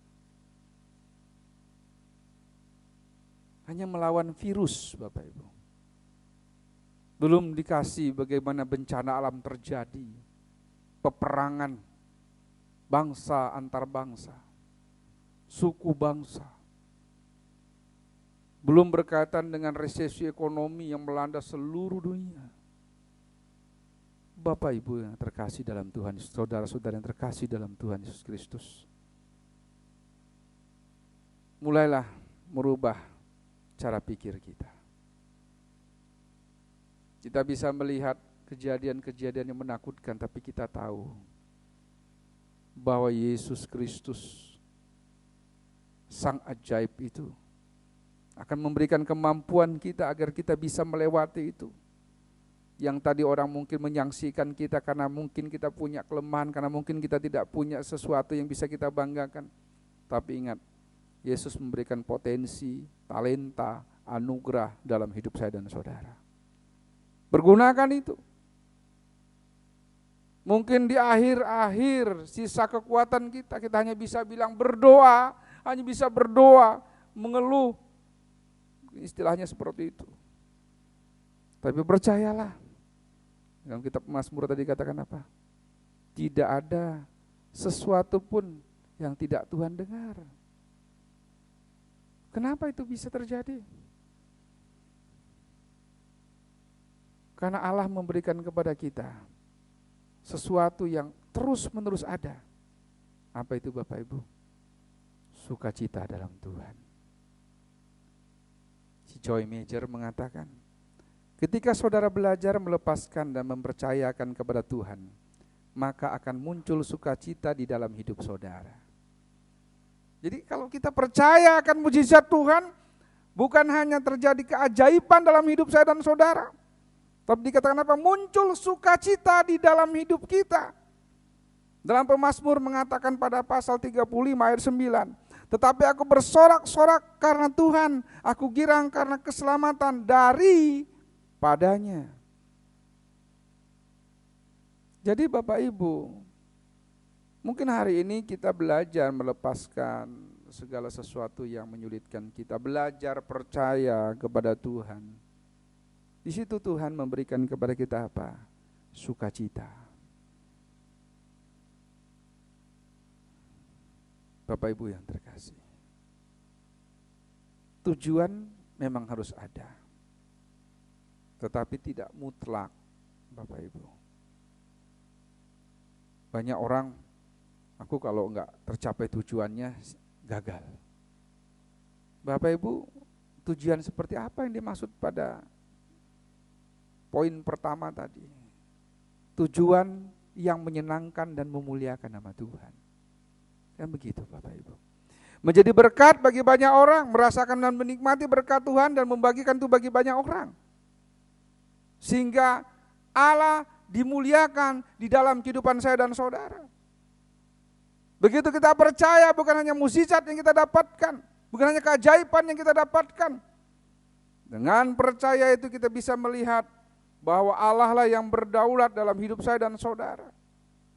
Hanya melawan virus, Bapak Ibu. Belum dikasih bagaimana bencana alam terjadi, peperangan bangsa antar bangsa, suku bangsa. Belum berkaitan dengan resesi ekonomi yang melanda seluruh dunia. Bapak Ibu yang terkasih dalam Tuhan, saudara-saudara yang terkasih dalam Tuhan Yesus Kristus, mulailah merubah cara pikir kita. Kita bisa melihat kejadian-kejadian yang menakutkan, tapi kita tahu bahwa Yesus Kristus, sang ajaib itu, akan memberikan kemampuan kita agar kita bisa melewati itu. Yang tadi orang mungkin menyaksikan kita karena mungkin kita punya kelemahan, karena mungkin kita tidak punya sesuatu yang bisa kita banggakan. Tapi ingat, Yesus memberikan potensi, talenta, anugerah dalam hidup saya dan saudara. Pergunakan itu. Mungkin di akhir-akhir sisa kekuatan kita hanya bisa bilang berdoa, hanya bisa berdoa, mengeluh. Istilahnya seperti itu. Tapi percayalah, dalam kitab Mazmur tadi katakan apa? Tidak ada sesuatu pun yang tidak Tuhan dengar. Kenapa itu bisa terjadi? Karena Allah memberikan kepada kita sesuatu yang terus-menerus ada. Apa itu Bapak Ibu? Sukacita dalam Tuhan. Si Joy Major mengatakan, ketika saudara belajar melepaskan dan mempercayakan kepada Tuhan maka akan muncul sukacita di dalam hidup saudara. Jadi kalau kita percaya akan mujizat Tuhan, bukan hanya terjadi keajaiban dalam hidup saya dan saudara, tapi dikatakan apa? Muncul sukacita di dalam hidup kita. Dalam Pemazmur mengatakan pada pasal 35 ayat 9, tetapi aku bersorak-sorak karena Tuhan, aku girang karena keselamatan daripadanya. Jadi Bapak Ibu, mungkin hari ini kita belajar melepaskan segala sesuatu yang menyulitkan kita, belajar percaya kepada Tuhan. Di situ Tuhan memberikan kepada kita apa? Sukacita. Bapak Ibu yang terkasih, tujuan memang harus ada, tetapi tidak mutlak, Bapak Ibu. Banyak orang, aku kalau enggak tercapai tujuannya gagal. Bapak Ibu, tujuan seperti apa yang dimaksud pada poin pertama tadi? Tujuan yang menyenangkan dan memuliakan nama Tuhan. Kan begitu Bapak Ibu. Menjadi berkat bagi banyak orang, merasakan dan menikmati berkat Tuhan dan membagikan itu bagi banyak orang. Sehingga Allah dimuliakan di dalam kehidupan saya dan saudara. Begitu kita percaya, bukan hanya mukjizat yang kita dapatkan, bukan hanya keajaiban yang kita dapatkan. Dengan percaya itu kita bisa melihat bahwa Allah lah yang berdaulat dalam hidup saya dan saudara.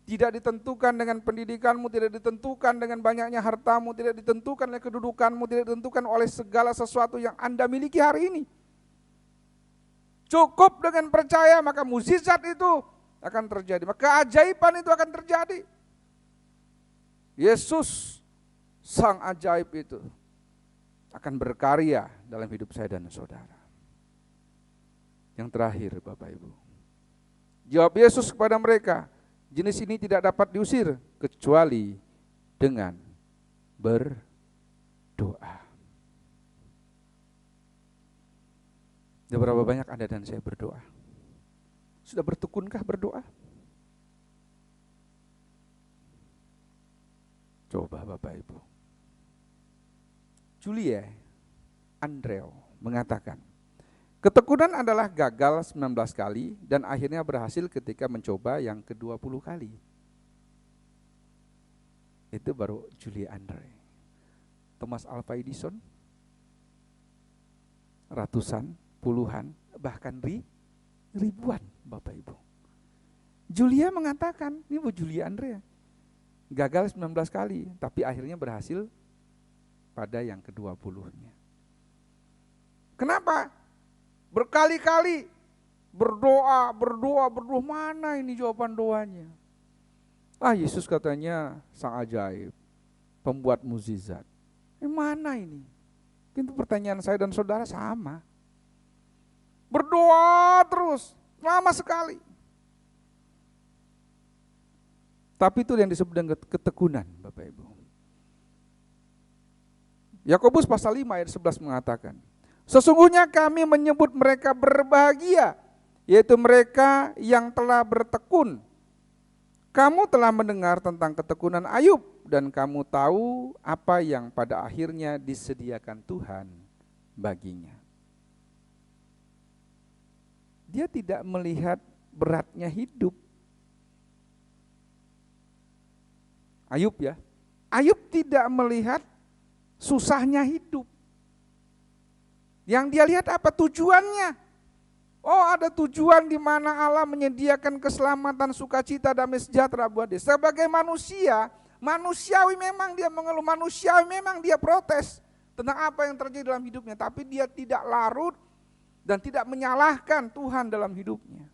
Tidak ditentukan dengan pendidikanmu, tidak ditentukan dengan banyaknya hartamu, tidak ditentukan oleh kedudukanmu, tidak ditentukan oleh segala sesuatu yang Anda miliki hari ini. Cukup dengan percaya, maka mukjizat itu akan terjadi, maka keajaiban itu akan terjadi. Yesus sang ajaib itu akan berkarya dalam hidup saya dan saudara. Yang terakhir Bapak Ibu, jawab Yesus kepada mereka, jenis ini tidak dapat diusir kecuali dengan berdoa. Sudah berapa banyak Anda dan saya berdoa? Sudah bertekunkah berdoa? Coba Bapak Ibu. Julia Andreu mengatakan, ketekunan adalah gagal 19 kali dan akhirnya berhasil ketika mencoba yang ke-20 kali. Itu baru Julia Andreu. Thomas Alva Edison, ratusan, puluhan, bahkan ribuan Bapak Ibu. Julia mengatakan, ini Bu Julia Andrea, gagal 19 kali, tapi akhirnya berhasil pada yang ke-20-nya. Kenapa? Berkali-kali berdoa, mana ini jawaban doanya? Yesus katanya sang ajaib, pembuat mukjizat. Mana ini? Itu pertanyaan saya dan saudara sama. Berdoa terus, lama sekali. Tapi itu yang disebut dengan ketekunan, Bapak Ibu. Yakobus pasal 5 ayat 11 mengatakan, sesungguhnya kami menyebut mereka berbahagia, yaitu mereka yang telah bertekun. Kamu telah mendengar tentang ketekunan Ayub, dan kamu tahu apa yang pada akhirnya disediakan Tuhan baginya. Dia tidak melihat beratnya hidup. Ayub ya, Ayub tidak melihat susahnya hidup. Yang dia lihat apa tujuannya? Oh, ada tujuan di mana Allah menyediakan keselamatan, sukacita, damai sejahtera buat dia. Sebagai manusia, manusiawi memang dia mengeluh, manusiawi memang dia protes tentang apa yang terjadi dalam hidupnya, tapi dia tidak larut dan tidak menyalahkan Tuhan dalam hidupnya.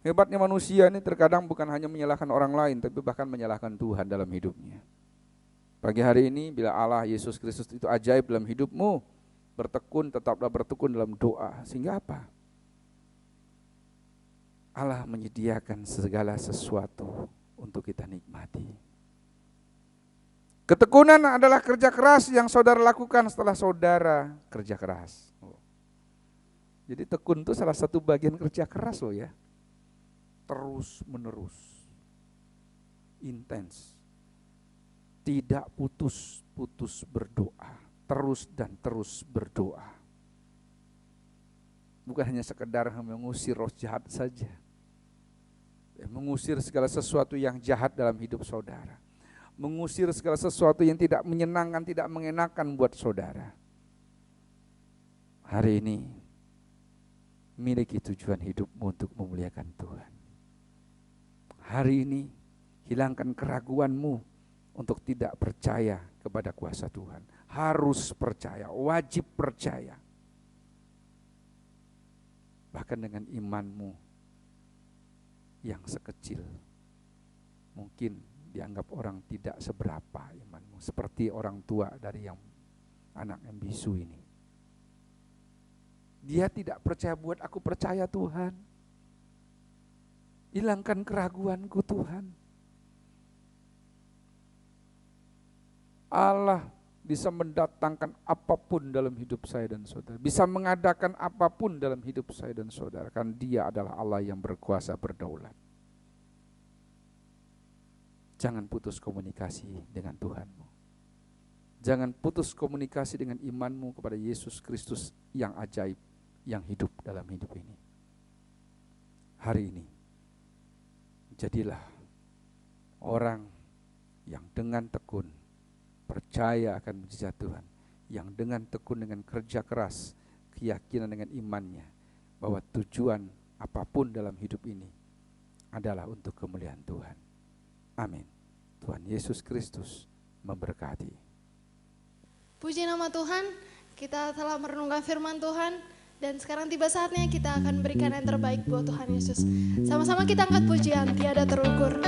Hebatnya manusia ini terkadang bukan hanya menyalahkan orang lain, tapi bahkan menyalahkan Tuhan dalam hidupnya. Pagi hari ini bila Allah Yesus Kristus itu ajaib dalam hidupmu, bertekun, tetaplah bertekun dalam doa. Sehingga apa? Allah menyediakan segala sesuatu untuk kita nikmati. Ketekunan adalah kerja keras yang saudara lakukan setelah saudara kerja keras. Jadi tekun itu salah satu bagian kerja keras loh ya. terus menerus, intens, tidak putus-putus berdoa, terus dan terus berdoa. Bukan hanya sekedar mengusir roh jahat saja, mengusir segala sesuatu yang jahat dalam hidup saudara, mengusir segala sesuatu yang tidak menyenangkan, tidak mengenakan buat saudara. Hari ini miliki tujuan hidupmu untuk memuliakan Tuhan. Hari ini hilangkan keraguanmu untuk tidak percaya kepada kuasa Tuhan. Harus percaya, wajib percaya. Bahkan dengan imanmu yang sekecil, mungkin dianggap orang tidak seberapa imanmu. Seperti orang tua dari yang anak yang bisu ini. Dia tidak percaya, buat aku percaya Tuhan. Hilangkan keraguanku Tuhan. Allah bisa mendatangkan apapun dalam hidup saya dan saudara. Bisa mengadakan apapun dalam hidup saya dan saudara. Karena Dia adalah Allah yang berkuasa berdaulat. Jangan putus komunikasi dengan Tuhanmu. Jangan putus komunikasi dengan imanmu kepada Yesus Kristus yang ajaib, yang hidup dalam hidup ini. Hari ini, jadilah orang yang dengan tekun percaya akan mujizat Tuhan, yang dengan tekun, dengan kerja keras, keyakinan dengan imannya, bahwa tujuan apapun dalam hidup ini adalah untuk kemuliaan Tuhan. Amin. Tuhan Yesus Kristus memberkati. Puji nama Tuhan, kita telah merenungkan firman Tuhan, dan sekarang tiba saatnya kita akan berikan yang terbaik buat Tuhan Yesus. Sama-sama kita angkat pujian tiada terukur.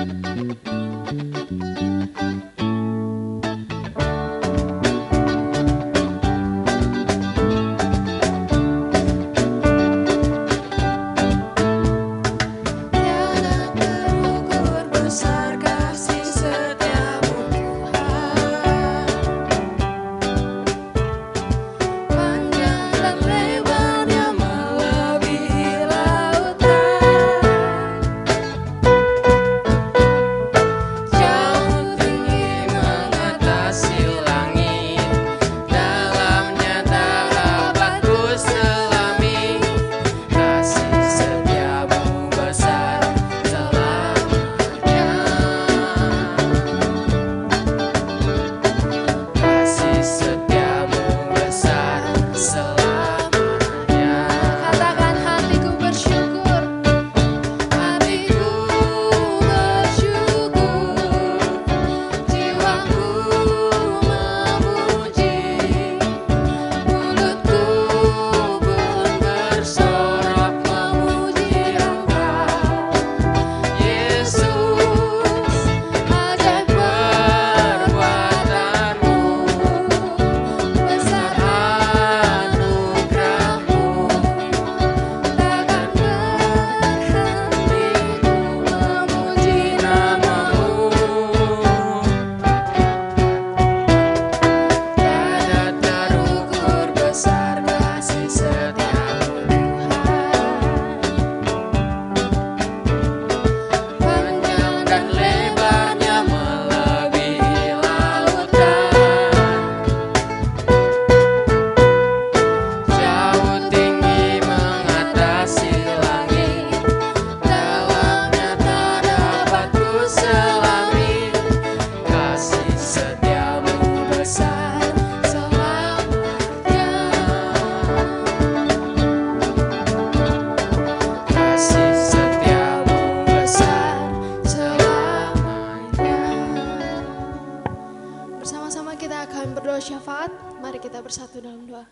bersatu dalam doa.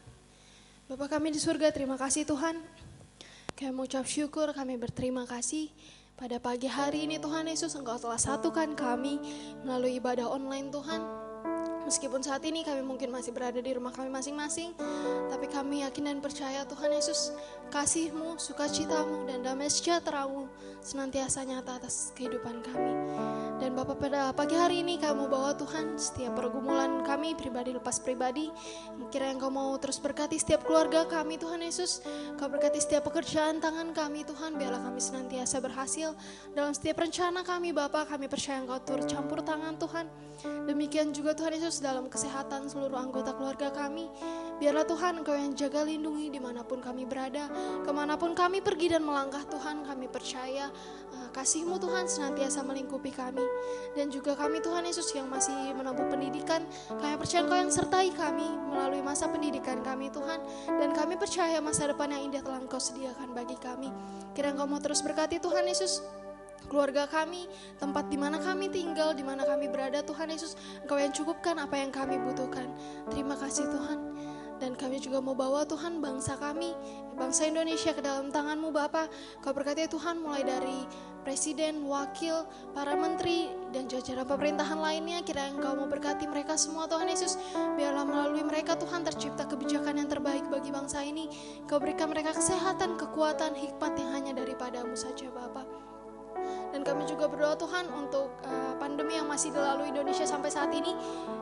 Bapa kami di surga, terima kasih Tuhan. Kami mengucap syukur, kami berterima kasih pada pagi hari ini Tuhan Yesus, Engkau telah satukan kami melalui ibadah online Tuhan. Meskipun saat ini kami mungkin masih berada di rumah kami masing-masing, tapi kami yakin dan percaya Tuhan Yesus, kasih-Mu, sukacita-Mu, dan damai sejahtera-Mu senantiasa nyata atas kehidupan kami. Dan Bapak, pada pagi hari ini kami mau bawa Tuhan setiap pergumulan kami pribadi lepas pribadi. Kiranya Engkau mau terus berkati setiap keluarga kami Tuhan Yesus. Kau berkati setiap pekerjaan tangan kami Tuhan. Biarlah kami senantiasa berhasil dalam setiap rencana kami Bapak. Kami percaya Engkau turut campur tangan Tuhan. Demikian juga Tuhan Yesus dalam kesehatan seluruh anggota keluarga kami. Biarlah Tuhan Engkau yang jaga lindungi dimanapun kami berada. Kemanapun kami pergi dan melangkah Tuhan, kami percaya kasih-Mu Tuhan senantiasa melingkupi kami. Dan juga kami Tuhan Yesus yang masih menempuh pendidikan, kami percaya Engkau yang sertai kami melalui masa pendidikan kami Tuhan. Dan kami percaya masa depan yang indah telah Engkau sediakan bagi kami. Kiranya Engkau mau terus berkati Tuhan Yesus keluarga kami, tempat di mana kami tinggal, di mana kami berada Tuhan Yesus. Engkau yang cukupkan apa yang kami butuhkan. Terima kasih Tuhan. Dan kami juga mau bawa Tuhan bangsa kami, bangsa Indonesia ke dalam tangan-Mu Bapa. Kau berkati Tuhan mulai dari presiden, wakil, para menteri, dan jajaran pemerintahan lainnya. Kiranya Engkau mau berkati mereka semua Tuhan Yesus. Biarlah melalui mereka Tuhan tercipta kebijakan yang terbaik bagi bangsa ini. Kau berikan mereka kesehatan, kekuatan, hikmat yang hanya daripada-Mu saja Bapa. Dan kami juga berdoa Tuhan untuk pandemi yang masih dilalui Indonesia sampai saat ini.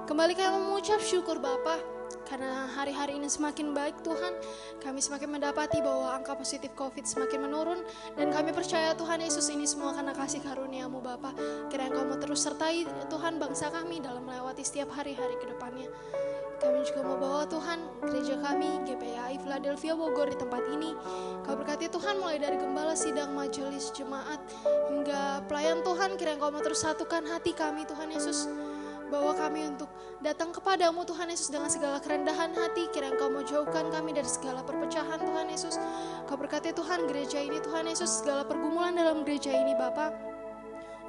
Kembali kami mengucap syukur Bapa, karena hari-hari ini semakin baik Tuhan. Kami semakin mendapati bahwa angka positif COVID semakin menurun. Dan kami percaya Tuhan Yesus ini semua karena kasih karunia-Mu Bapa. Kiranya Engkau mau terus sertai Tuhan bangsa kami dalam melewati setiap hari-hari ke depannya. Kami juga mau bawa Tuhan gereja kami GPAI Philadelphia Bogor di tempat ini. Kau berkati Tuhan mulai dari gembala, sidang, majelis, jemaat hingga pelayan Tuhan. Kiranya Engkau mau terus satukan hati kami Tuhan Yesus. Bawa kami untuk datang kepadamu Tuhan Yesus dengan segala kerendahan hati. Kiranya Engkau mau jauhkan kami dari segala perpecahan Tuhan Yesus. Kau berkati Tuhan gereja ini Tuhan Yesus, segala pergumulan dalam gereja ini Bapa.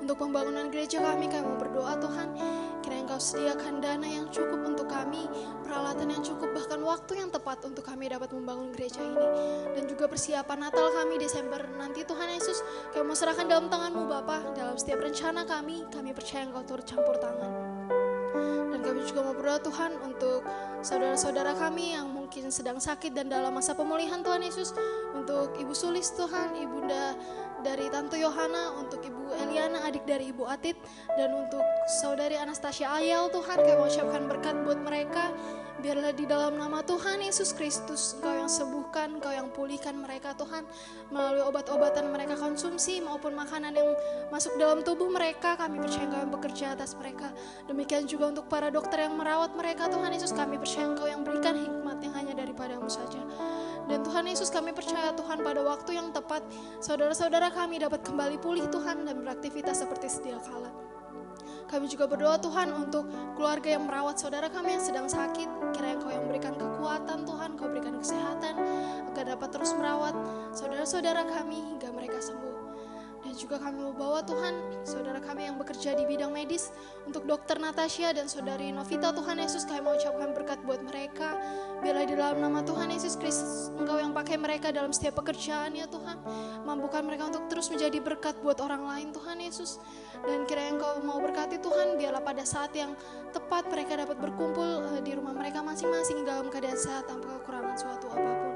Untuk pembangunan gereja kami mau berdoa Tuhan. Kiranya Engkau sediakan dana yang cukup untuk kami, peralatan yang cukup, bahkan waktu yang tepat untuk kami dapat membangun gereja ini. Dan juga persiapan Natal kami Desember nanti Tuhan Yesus, kami mau serahkan dalam tangan-Mu Bapa. Dalam setiap rencana kami percaya Engkau turut campur tangan. Dan kami juga mau berdoa Tuhan untuk saudara-saudara kami yang mungkin sedang sakit dan dalam masa pemulihan Tuhan Yesus. Untuk Ibu Sulis Tuhan, Ibunda dari Tante Yohana, untuk Ibu Eliana, adik dari Ibu Atit, dan untuk Saudari Anastasia Ayal Tuhan, kami mau ucapkan berkat buat mereka. Biarlah di dalam nama Tuhan Yesus Kristus, Engkau yang sembuhkan, Engkau yang pulihkan mereka Tuhan. Melalui obat-obatan mereka konsumsi maupun makanan yang masuk dalam tubuh mereka, kami percaya Engkau yang bekerja atas mereka. Demikian juga untuk para dokter yang merawat mereka Tuhan Yesus, kami percaya Engkau yang berikan hikmat yang hanya daripada-Mu saja. Dan Tuhan Yesus, kami percaya Tuhan pada waktu yang tepat saudara-saudara kami dapat kembali pulih Tuhan dan beraktivitas seperti sedia kala. Kami juga berdoa Tuhan untuk keluarga yang merawat saudara kami yang sedang sakit. Kiranya Engkau yang berikan kekuatan Tuhan, Engkau berikan kesehatan agar dapat terus merawat saudara-saudara kami hingga mereka sembuh. Dan juga kami mau bawa Tuhan saudara kami yang bekerja di bidang medis, untuk dokter Natasha dan saudari Novita Tuhan Yesus, kami mau ucapkan berkat buat mereka. Biarlah di dalam nama Tuhan Yesus Kristus, Engkau yang pakai mereka dalam setiap pekerjaan ya Tuhan. Mampukan mereka untuk terus menjadi berkat buat orang lain Tuhan Yesus. Dan kiranya Engkau mau berkati Tuhan, biarlah pada saat yang tepat mereka dapat berkumpul di rumah mereka masing-masing dalam keadaan sehat tanpa kekurangan suatu apapun.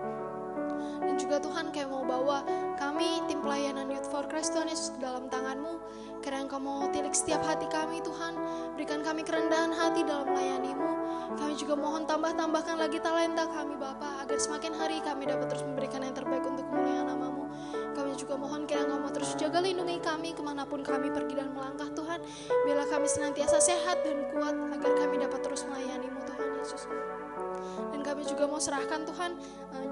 Dan juga Tuhan kami mau bawa kami tim pelayanan Youth for Christ Tuhan Yesus ke dalam tangan-Mu. Kiranya Engkau mau tilik setiap hati kami Tuhan, berikan kami kerendahan hati dalam melayani-Mu. Kami juga mohon tambahkan lagi talenta kami Bapa, agar semakin hari kami dapat terus memberikan yang terbaik untuk kemuliaan nama-Mu. Kami juga mohon kiranya Engkau mau terus jaga lindungi kami kemanapun kami pergi dan melangkah Tuhan. Biarlah kami senantiasa sehat dan kuat agar kami dapat terus melayani-Mu Tuhan Yesus. Dan kami juga mau serahkan Tuhan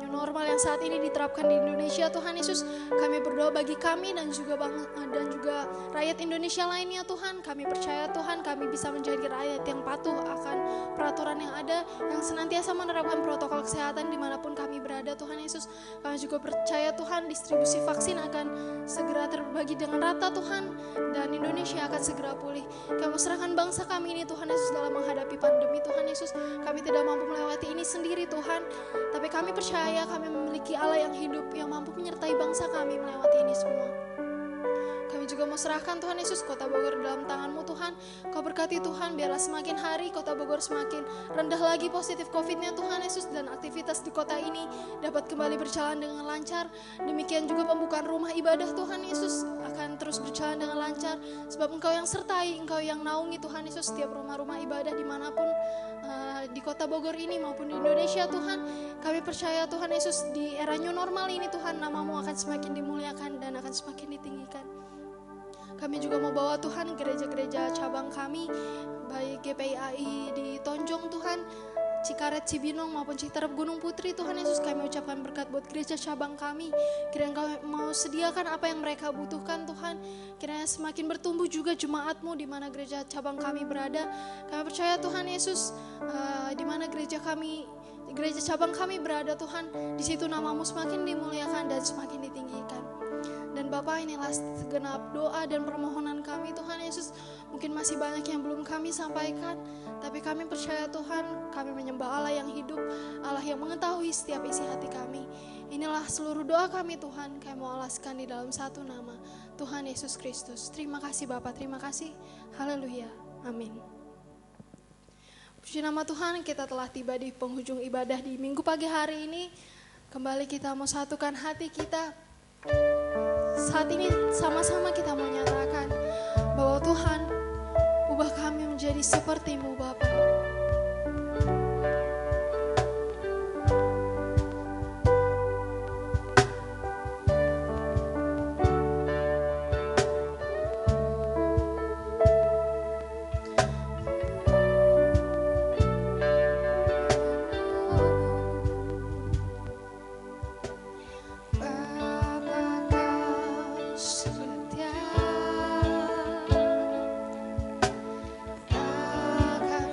new normal yang saat ini diterapkan di Indonesia Tuhan Yesus. Kami berdoa bagi kami dan juga rakyat Indonesia lainnya Tuhan. Kami percaya Tuhan kami bisa menjadi rakyat yang patuh akan peraturan yang ada, yang senantiasa menerapkan protokol kesehatan dimanapun kami berada Tuhan Yesus. Kami juga percaya Tuhan distribusi vaksin akan segera terbagi dengan rata Tuhan, dan Indonesia akan segera pulih. Kami serahkan bangsa kami ini Tuhan Yesus dalam menghadapi pandemi Tuhan Yesus. Kami tidak mampu melewati ini sendiri Tuhan, tapi kami percaya kami memiliki Allah yang hidup yang mampu menyertai bangsa kami melewati ini semua. Kami juga juga mau serahkan Tuhan Yesus kota Bogor dalam tangan-Mu Tuhan. Kau berkati Tuhan, biarlah semakin hari kota Bogor semakin rendah lagi positif COVID-nya Tuhan Yesus, dan aktivitas di kota ini dapat kembali berjalan dengan lancar. Demikian juga pembukaan rumah ibadah Tuhan Yesus akan terus berjalan dengan lancar, sebab Engkau yang sertai, Engkau yang naungi Tuhan Yesus setiap rumah-rumah ibadah dimanapun di kota Bogor ini maupun di Indonesia Tuhan. Kami percaya Tuhan Yesus di era new normal ini Tuhan, nama-Mu akan semakin dimuliakan dan akan semakin ditinggikan. Kami juga mau bawa Tuhan gereja-gereja cabang kami, baik GPIAI di Tonjong Tuhan, Cikaret, Cibinong maupun Citerep, Gunung Putri Tuhan Yesus. Kami ucapkan berkat buat gereja cabang kami. Kiranya Engkau mau sediakan apa yang mereka butuhkan Tuhan. Kiranya semakin bertumbuh juga jemaat-Mu di mana gereja cabang kami berada. Kami percaya Tuhan Yesus, di mana gereja cabang kami berada Tuhan, di situ nama-Mu semakin dimuliakan dan semakin ditinggikan. Dan Bapa, inilah segenap doa dan permohonan kami Tuhan Yesus. Mungkin masih banyak yang belum kami sampaikan, tapi kami percaya Tuhan, kami menyembah Allah yang hidup, Allah yang mengetahui setiap isi hati kami. Inilah seluruh doa kami Tuhan, kami mau alaskan di dalam satu nama, Tuhan Yesus Kristus. Terima kasih Bapa, terima kasih. Haleluya, amin. Puji nama Tuhan, kita telah tiba di penghujung ibadah di minggu pagi hari ini. Kembali kita mau satukan hati kita. Saat ini sama-sama kita mau nyatakan bahwa Tuhan, ubah kami menjadi seperti-Mu Bapa. Takkan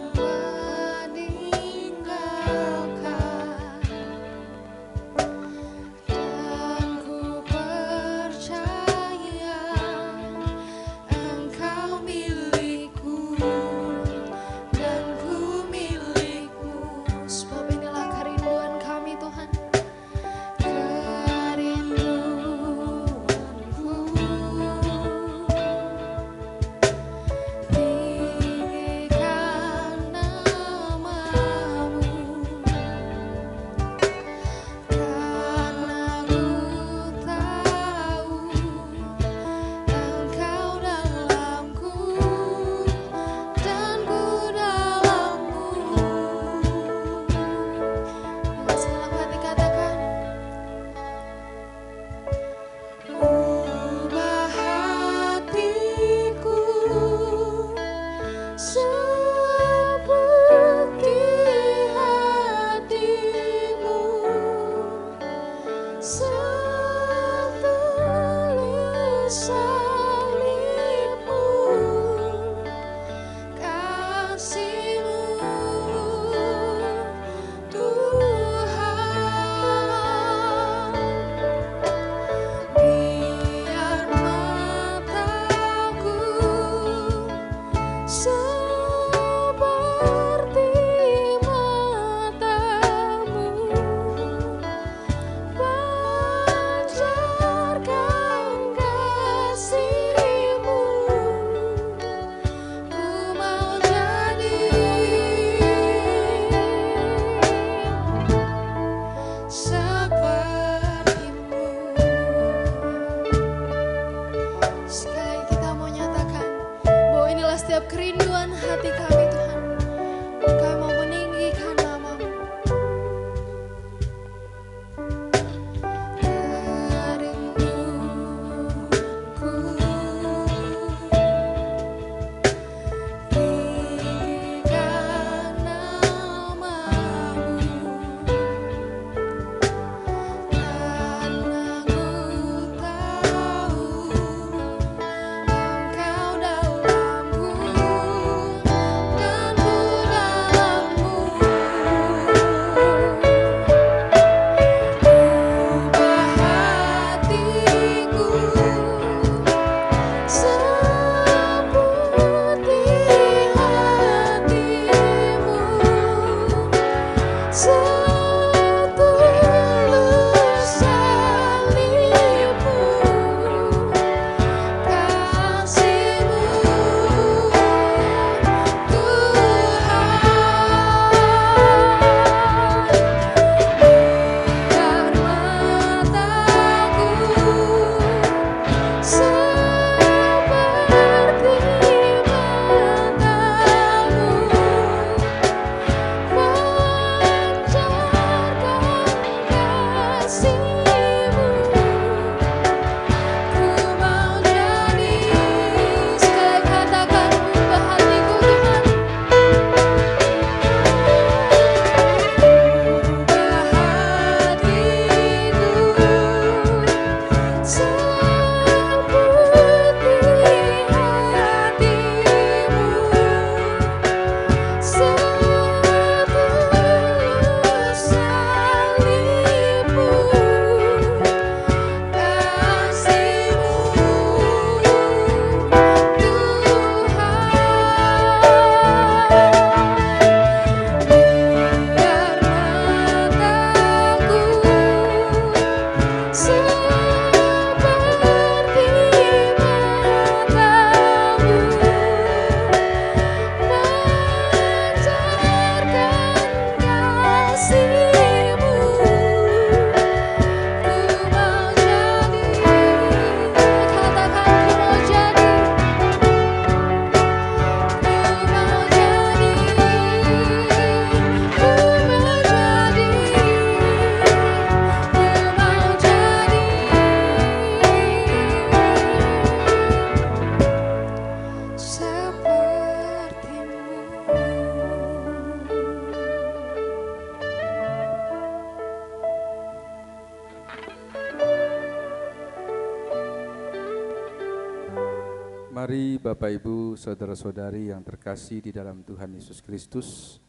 Mari Bapak Ibu, saudara-saudari yang terkasih di dalam Tuhan Yesus Kristus,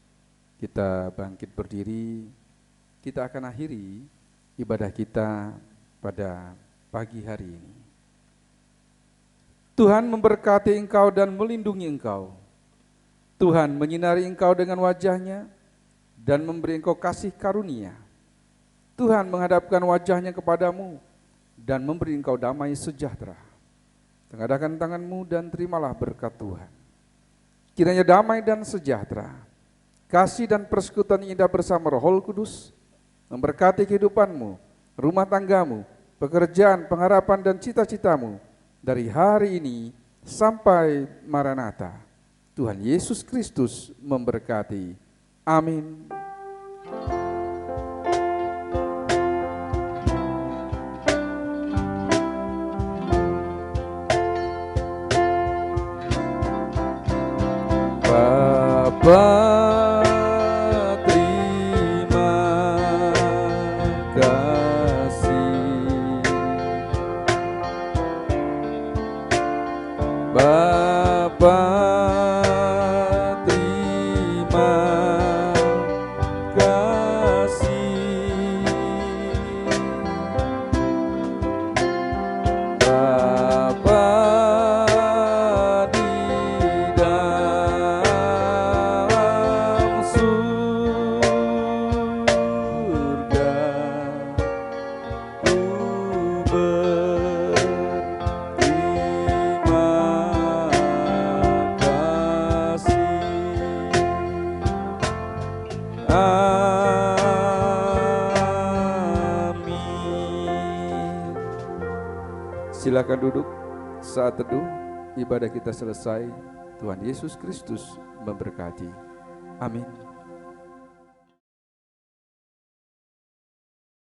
kita bangkit berdiri, kita akan akhiri ibadah kita pada pagi hari ini. Tuhan memberkati engkau dan melindungi engkau. Tuhan menyinari engkau dengan wajah-Nya dan memberi engkau kasih karunia. Tuhan menghadapkan wajah-Nya kepadamu dan memberi engkau damai sejahtera. Tengadakan tanganmu dan terimalah berkat Tuhan. Kiranya damai dan sejahtera, kasih dan persekutuan indah bersama Roh Kudus memberkati kehidupanmu, rumah tanggamu, pekerjaan, pengharapan dan cita-citamu dari hari ini sampai Maranatha. Tuhan Yesus Kristus memberkati. Amin. Bapa, terima kasih. Bapa, terima kasih. Bapa di dalam surga, ku berterima kasih. Amin. Silakan duduk. Saat teduh ibadah kita selesai. Tuhan Yesus Kristus memberkati. Amin.